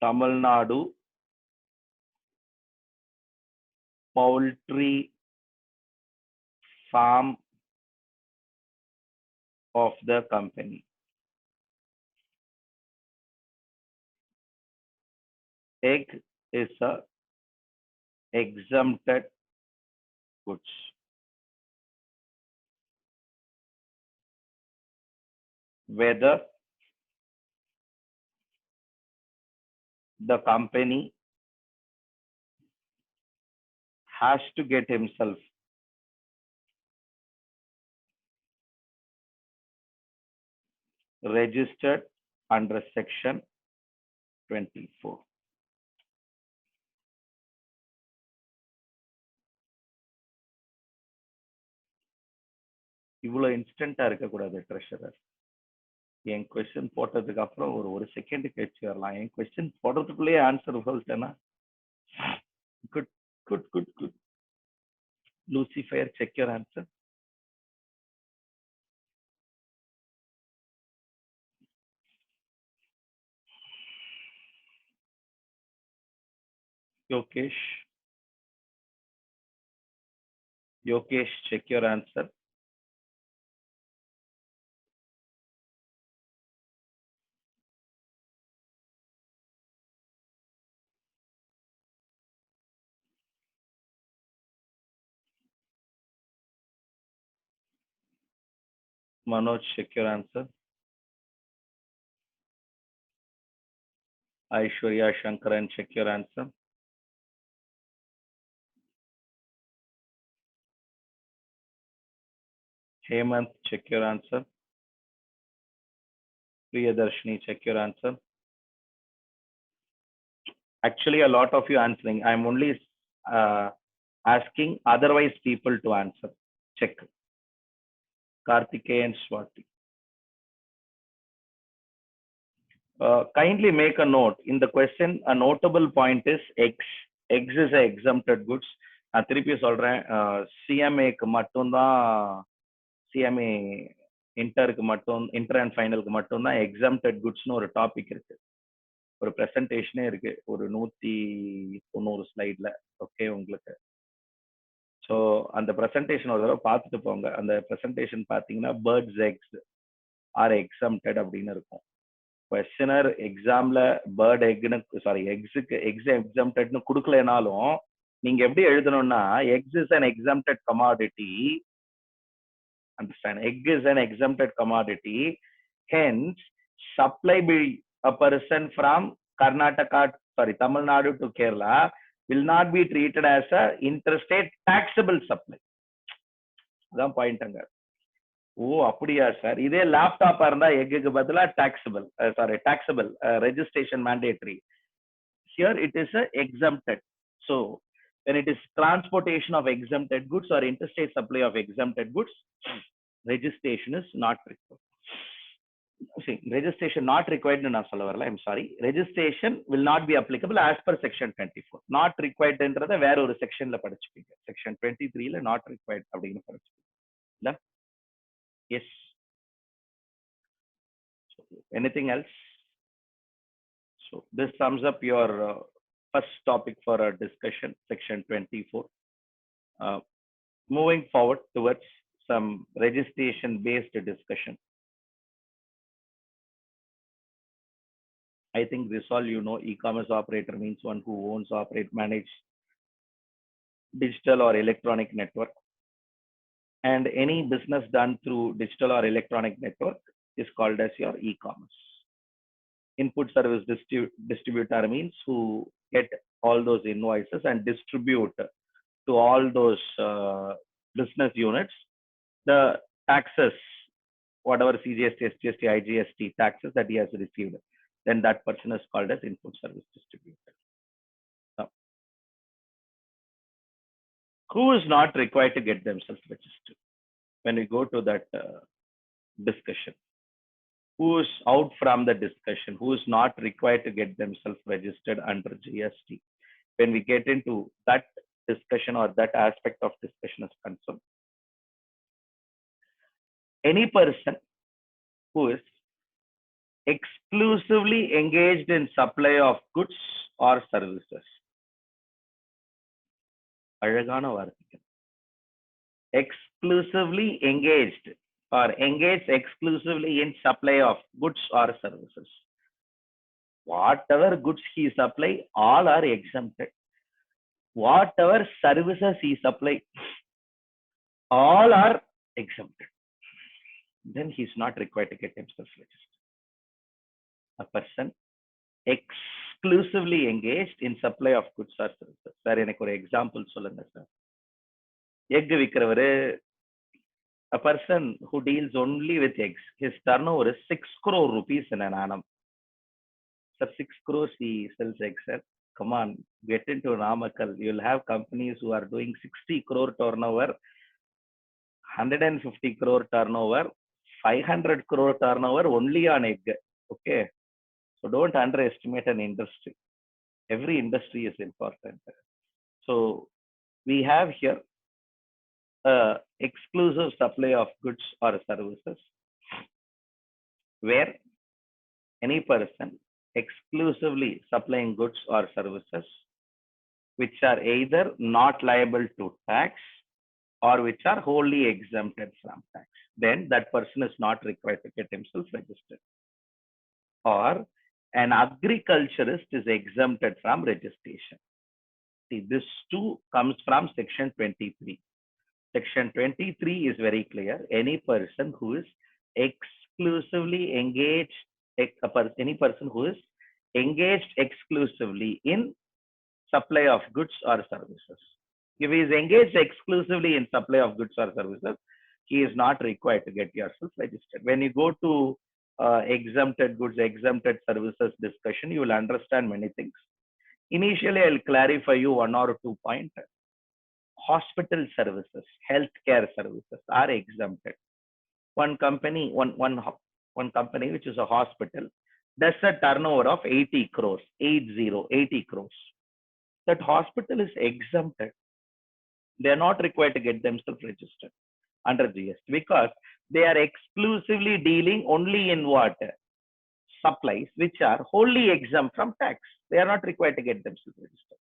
Tamil Nadu poultry farm of the company. Egg is a exempted goods. Whether the company has to get himself registered under section 24. இவ்வளவு இன்ஸ்டன்டா இருக்கக்கூடாது treasurer. என் question போட்டதுக்கு அப்புறம் ஒரு second கழிச்சு வரலாம். என் question போடுறதுக்குள்ளேயே answer சொல்லிட்டேன்னா good good good good. Lucifer, check your answer. Yokesh, check your answer. Manoj, check your answer. Aishwarya Shankaran, check your answer. Hemant, check your answer. Priyadarshini, check your answer. Actually, a lot of you answering. I'm only asking otherwise people to answer. Check. Karthikeyan, Swati. Kindly make a note. In the question, a notable point is eggs. Eggs is a exempted goods. நான் திருப்பி சொல்றேன், சிஎம்ஏக்கு மட்டும்தான், CMA இன்டருக்கு மட்டும், inter and ஃபைனலுக்கு மட்டும்தான் exempted குட்ஸ்னு ஒரு topic இருக்கு. ஒரு பிரசன்டேஷனே இருக்கு ஒரு 190 ஸ்லைட்ல. ஓகே உங்களுக்கு. ஸோ அந்த பிரசன்டேஷன் ஒரு தடவை பார்த்துட்டு போங்க. அந்த பிரசன்டேஷன் பார்த்தீங்கன்னா பேர்ட்ஸ் எக்ஸ் ஆர் எக்ஸம்டட் அப்படின்னு இருக்கும். கொஸ்டினர் எக்ஸாம்ல பேர்ட் எக்னு சாரி எக்ஸ் எக்ஸம்டட்னு கொடுக்கலனாலும் நீங்க எப்படி எழுதணும்னா eggs is an exempted commodity. Understand? Egg is an exempted commodity. Hence, supply by a person from Tamil Nadu to Kerala will not be treated as a interstate taxable supply. அதான் point அங்க. ஓ அப்படியா sir, இதே லேப்டாப்பா இருந்தா எக்குக்கு பதிலா taxable registration mandatory. Here it is a exempted. So when it is transportation of exempted goods or interstate supply of exempted goods, registration is not required. See, registration not required na solla varala. I'm sorry. Registration will not be applicable as per section 24. Not required என்றத வேற ஒரு செக்ஷன்ல படிச்சுப்பீங்க. Section 23 ல not required அப்படினு படிச்சுப்பீங்க. Yes. So, anything else? So this sums up your first topic for our discussion, section 24. Moving forward towards some registration based discussion. I think this all you know. E-commerce operator means one who owns, operate, manage digital or electronic network, and any business done through digital or electronic network is called as your e-commerce. Input service distributor means who get all those invoices and distribute to all those business units the taxes, whatever CGST, SGST, IGST taxes that he has received. Then that person is called as input service distributor. Now, who is not required to get themselves registered? When we go to that discussion, who is out from the discussion, who is not required to get themselves registered under GST? When we get into that discussion or that aspect of discussion is concerned, any person who is exclusively engaged in supply of goods or services. அழகான வார்த்தை. Exclusively engaged or engaged exclusively in supply of goods or services. Whatever goods he supply, all are exempted. Whatever services he supply, all are exempted. Then he is not required to get himself registered. A person exclusively engaged in supply of goods or services. Sir, எனக்கு ஒரு example சொல்லுங்க sir. Egg விக்கிறவரு, a person who deals only with eggs, his turnover is 6 crore rupees in an annum. Sir, 6 crores he sells eggs, sir. Come on, get into Namakkal. You'll have companies who are doing 60 crore turnover, 150 crore turnover, 500 crore turnover only on egg. Okay. So don't underestimate an industry. Every industry is important. So we have here exclusive supply of goods or services where any person exclusively supplying goods or services which are either not liable to tax or which are wholly exempted from tax, then that person is not required to get himself registered. Or an agriculturist is exempted from registration. See, this too comes from section 23. Section 23 is very clear. Any person who is exclusively engaged, any person who is engaged exclusively in supply of goods or services. If he is engaged exclusively in supply of goods or services, he is not required to get yourself registered. When you go to exempted goods, exempted services discussion, you will understand many things. Initially, I'll clarify you one or two points. Hospital services, healthcare services are exempted. One company which is a hospital does a turnover of 80 crores, 80 crores. That hospital is exempted. They are not required to get themselves registered under GST because they are exclusively dealing only in what? supplies which are wholly exempt from tax. They are not required to get themselves registered.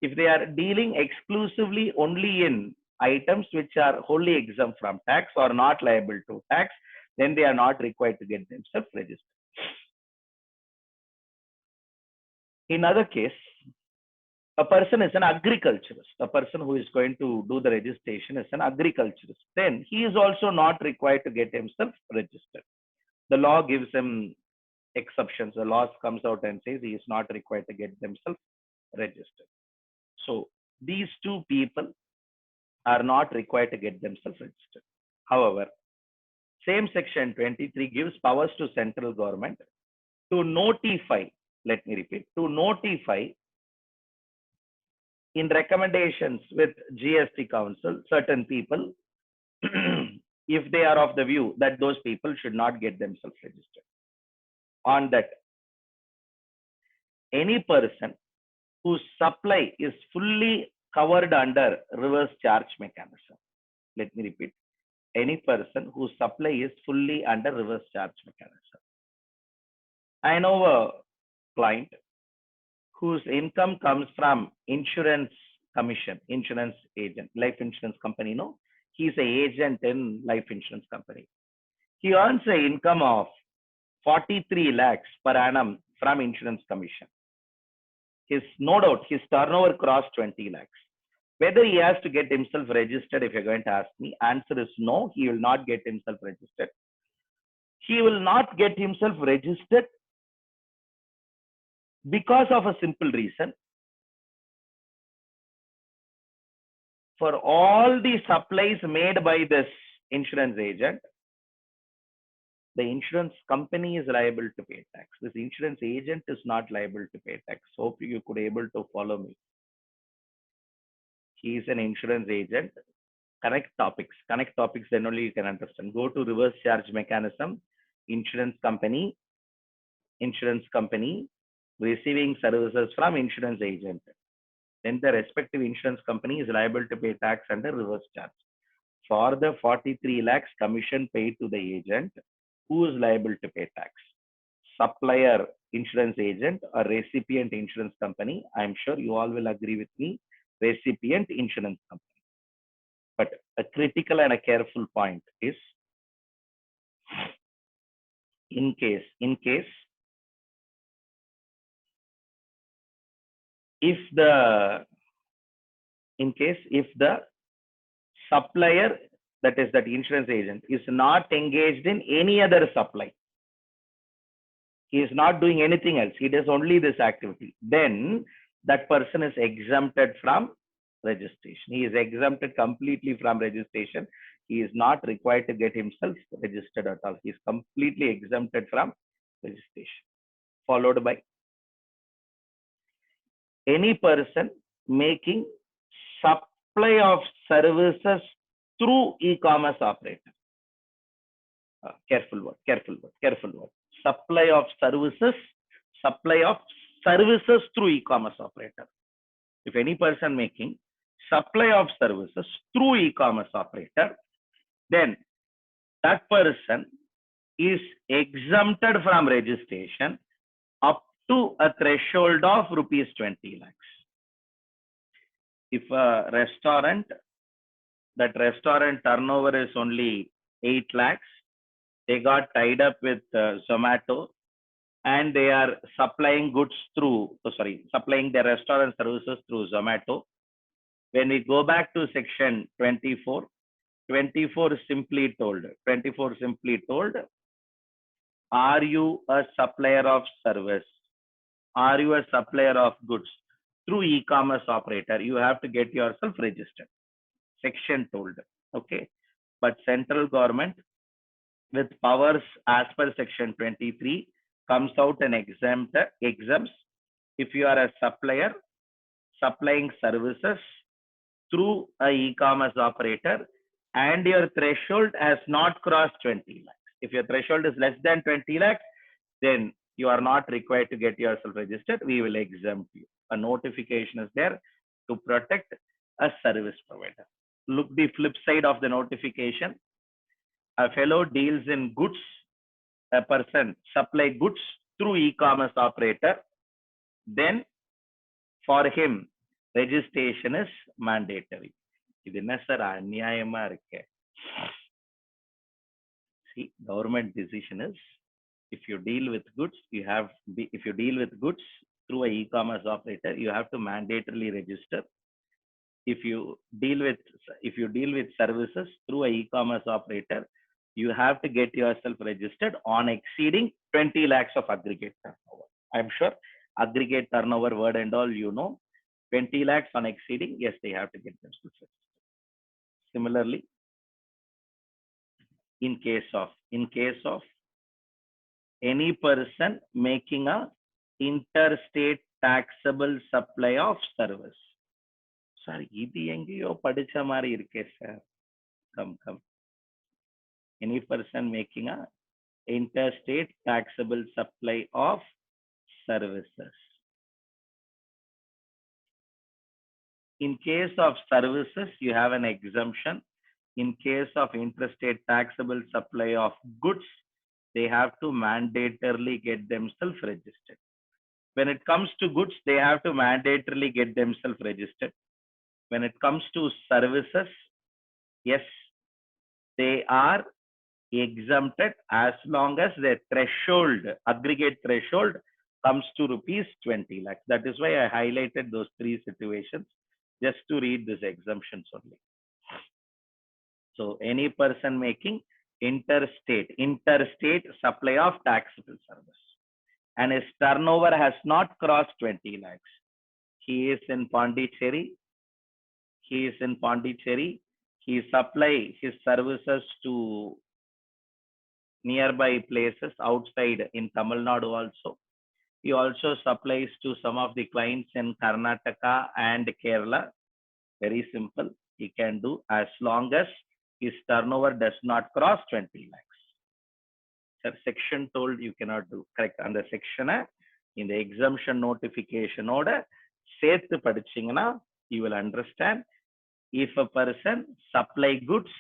If they are dealing exclusively only in items which are wholly exempt from tax or not liable to tax, then they are not required to get themselves registered. In other case, a person is an agriculturist. A person who is going to do the registration is an agriculturist. Then he is also not required to get himself registered. The law gives him exceptions. The law comes out and says he is not required to get themselves registered. So these two people are not required to get themselves registered. However, same section 23 gives powers to central government to notify, let me repeat, to notify in recommendations with GST Council, certain people, if they are of the view that those people should not get themselves registered. On that, any person whose supply is fully covered under reverse charge mechanism. Let me repeat. Any person whose supply is fully under reverse charge mechanism. I know a client whose income comes from insurance commission, insurance agent, life insurance company. No, he's an agent in life insurance company. He earns an income of 43 lakhs per annum from insurance commission. No doubt, his turnover crossed 20 lakhs. Whether he has to get himself registered, if you're going to ask me, answer is no, he will not get himself registered. He will not get himself registered because of a simple reason. For all the supplies made by this insurance agent, the insurance company is liable to pay tax. This insurance agent is not liable to pay tax. Hope you could able to follow me. He is an insurance agent. Connect topics, then only you can understand. Go to reverse charge mechanism, insurance company receiving services from insurance agent. Then the respective insurance company is liable to pay tax under reverse charge. For the 43 lakhs commission paid to the agent, who is liable to pay tax? Supplier insurance agent or recipient insurance company? I'm sure you all will agree with me, recipient insurance company. But a critical and a careful point is, in case if the supplier, that is that insurance agent, is not engaged in any other supply, he is not doing anything else, he does only this activity, then that person is exempted from registration. He is exempted completely from registration. He is not required to get himself registered at all. He is completely exempted from registration. Followed by any person making supply of services through e-commerce operator. Careful word. Supply of services through e-commerce operator. If any person making supply of services through e-commerce operator, then that person is exempted from registration up to a threshold of rupees 20 lakhs. If a restaurant, that restaurant turnover is only 8 lakhs, they got tied up with Zomato, and they are supplying supplying their restaurant services through Zomato. When we go back to section 24 simply told, are you a supplier of service? Are you a supplier of goods through e-commerce operator? You have to get yourself registered. Section told, okay. But central government with powers as per section 23 comes out and exempts if you are a supplier supplying services through a e-commerce operator and your threshold has not crossed 20 lakhs. If your threshold is less than 20 lakhs, then you are not required to get yourself registered. We will exempt you. A notification is there to protect a service provider. Look the flip side of the notification. A fellow deals in goods a person supply goods through e-commerce operator, then for him registration is mandatory. இது என்ன sir அநியாயமா இருக்கு? See, government decision is if you deal with goods, if you deal with goods through a e-commerce operator, you have to mandatorily register. If you deal with services through a e-commerce operator, you have to get yourself registered on exceeding 20 lakhs of aggregate turnover. I'm sure aggregate turnover word and all, 20 lakhs on exceeding, yes, they have to get themselves registered. Similarly, in case of any person making a interstate taxable supply of service. Sorry, இது எங்கேயோ படிச்ச மாதிரி இருக்கே sir. Come. Any person making a interstate taxable supply of services. In case of services, you have an exemption. In case of interstate taxable supply of goods, they have to mandatorily get themselves registered. When it comes to goods, they have to mandatorily get themselves registered. When it comes to services, yes, they are exempted as long as their threshold, aggregate threshold, comes to rupees 20 lakhs. That is why I highlighted those three situations just to read these exemptions only. So any person making interstate supply of taxable service and his turnover has not crossed 20 lakhs. He is in Pondicherry. He supply his services to nearby places outside in Tamil Nadu also. He also supplies to some of the clients in Karnataka and Kerala. Very simple. He can do as long as his turnover does not cross 20 lakhs. Sir, section told you cannot do. Correct. And the section in the exemption notification order, சேர்த்து படிச்சீங்கன்னா you will understand. If a person supply goods,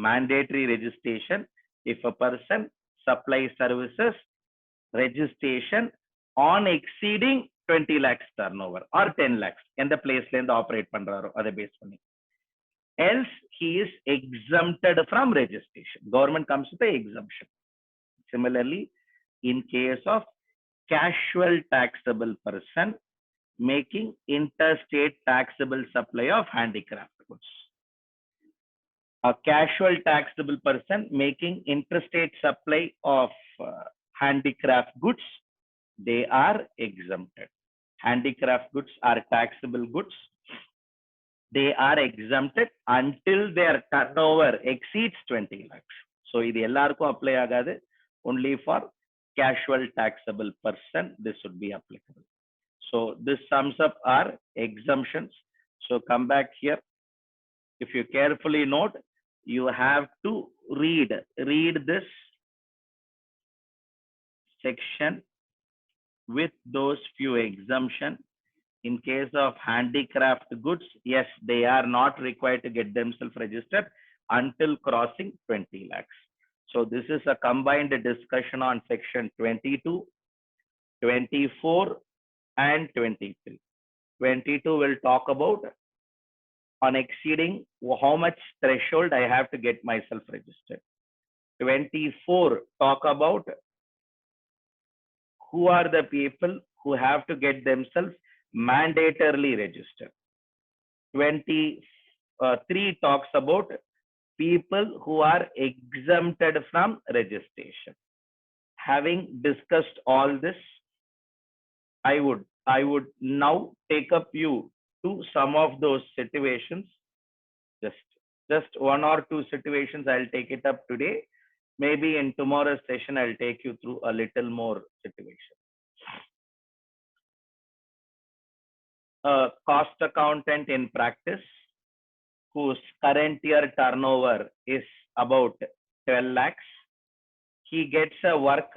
mandatory registration. If a person supply services, registration on exceeding 20 lakhs turnover or 10 lakhs. எந்த பிளேஸ்ல இருந்து operate பண்றாரோ அதை base பண்ணி. Else he is exempted from registration. Government comes with an exemption. Similarly, in case of casual taxable person making interstate taxable supply of handicraft goods. A casual taxable person making interstate supply of handicraft goods, they are exempted. Handicraft goods are taxable goods. They are exempted until their turnover exceeds 20 lakhs. So இது எல்லாருக்கும் apply ஆகாது. Only for casual taxable person this would be applicable. So this sums up our exemptions. So come back here. If you carefully note, you have to read this section with those few exemptions. In case of handicraft goods, yes, they are not required to get themselves registered until crossing 20 lakhs. So this is a combined discussion on section 22, 24, and 23. 22 will talk about on exceeding how much threshold I have to get myself registered. 24 talk about who are the people who have to get themselves mandatorily registered. 23 talks about people who are exempted from registration. Having discussed all this, I would now take up you to some of those situations. Just one or two situations I'll take it up today. Maybe in tomorrow's session I'll take you through a little more situation. A cost accountant in practice whose current year turnover is about 12 lakhs. He gets a work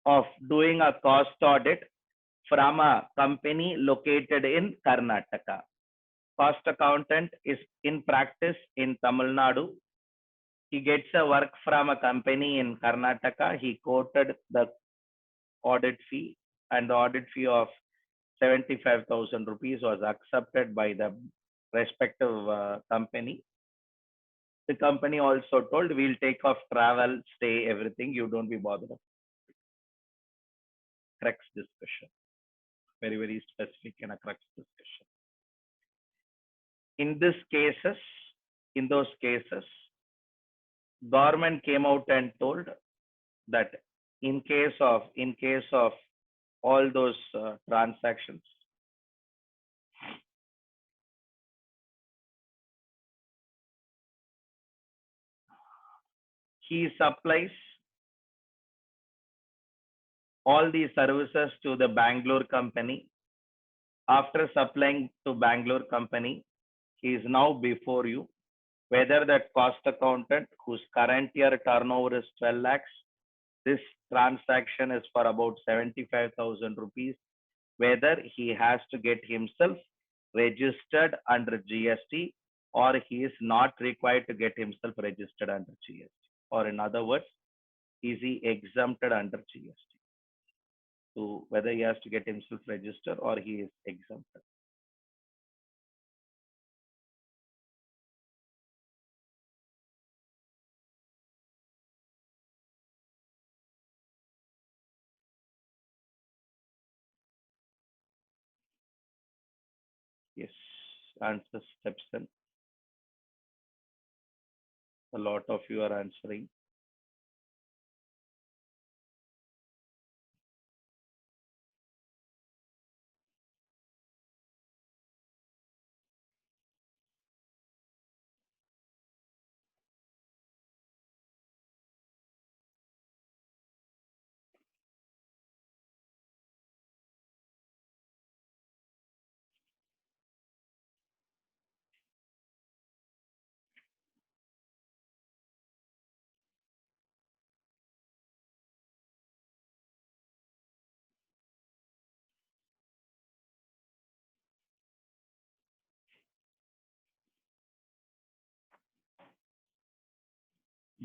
of doing a cost audit from a company located in Karnataka. Cost accountant is in practice in Tamil Nadu. he gets a work from a company in Karnataka. He quoted the audit fee, and the audit fee of 75,000 rupees was accepted by the respective company. The company also told, we'll take off travel, stay, everything. You don't be bothered. Crux discussion. Very, very specific and a crux discussion. In those cases, government came out and told that in case of all those transactions, he supplies all these services to the Bangalore company. After supplying to Bangalore company, he is now before you. Whether that cost accountant whose current year turnover is 12 lakhs, this transaction is for about 75,000 rupees, whether he has to get himself registered under GST or he is not required to get himself registered under GST. Or in other words, is he exempted under GST? So whether he has to get himself registered or he is exempted. Yes, answer steps in. A lot of you are answering.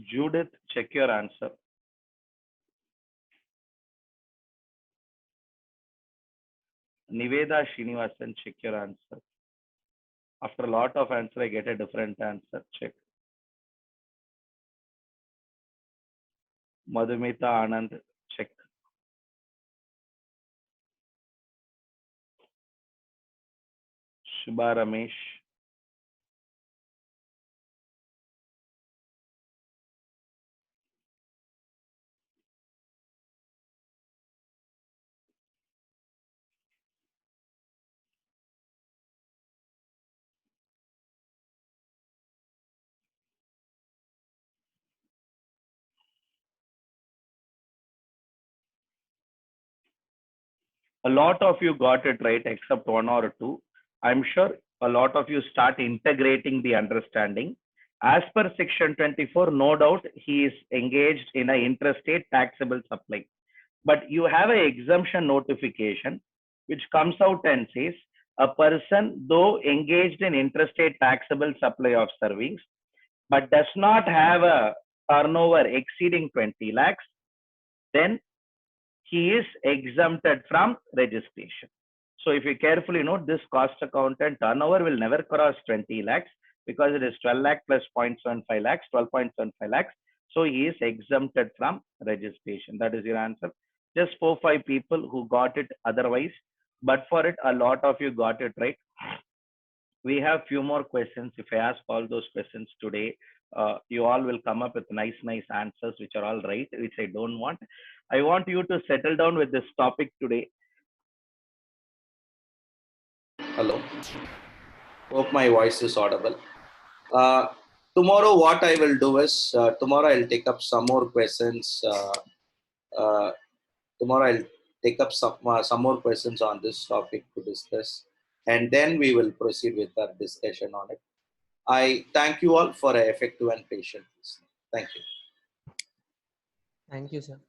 Judith, check your answer. Niveda Srinivasan, check your answer. After a lot of answer, I get a different answer. Check. Madhumita Anand, check. Shubha Ramesh. A lot of you got it right, except one or two. I'm sure a lot of you start integrating the understanding. As per section 24, no doubt he is engaged in an interstate taxable supply. But you have an exemption notification which comes out and says a person, though engaged in interstate taxable supply of service, but does not have a turnover exceeding 20 lakhs, then he is exempted from registration. So if you carefully note, this cost accountant turnover will never cross 20 lakhs because it is 12 lakh plus 0.75 lakhs, 12.75 lakhs. So he is exempted from registration. That is your answer. Just 4-5 people who got it otherwise, but for it, a lot of you got it right. We have few more questions. If I ask all those questions today, you all will come up with nice answers, which are all right, which I don't want. I want you to settle down with this topic today. Hello. Hope my voice is audible. Tomorrow, what I will do is, tomorrow I'll take up some more questions. Tomorrow I'll take up some more questions on this topic to discuss, and then we will proceed with our discussion on it. I thank you all for an effective and patient listening. Thank you. Thank you, sir.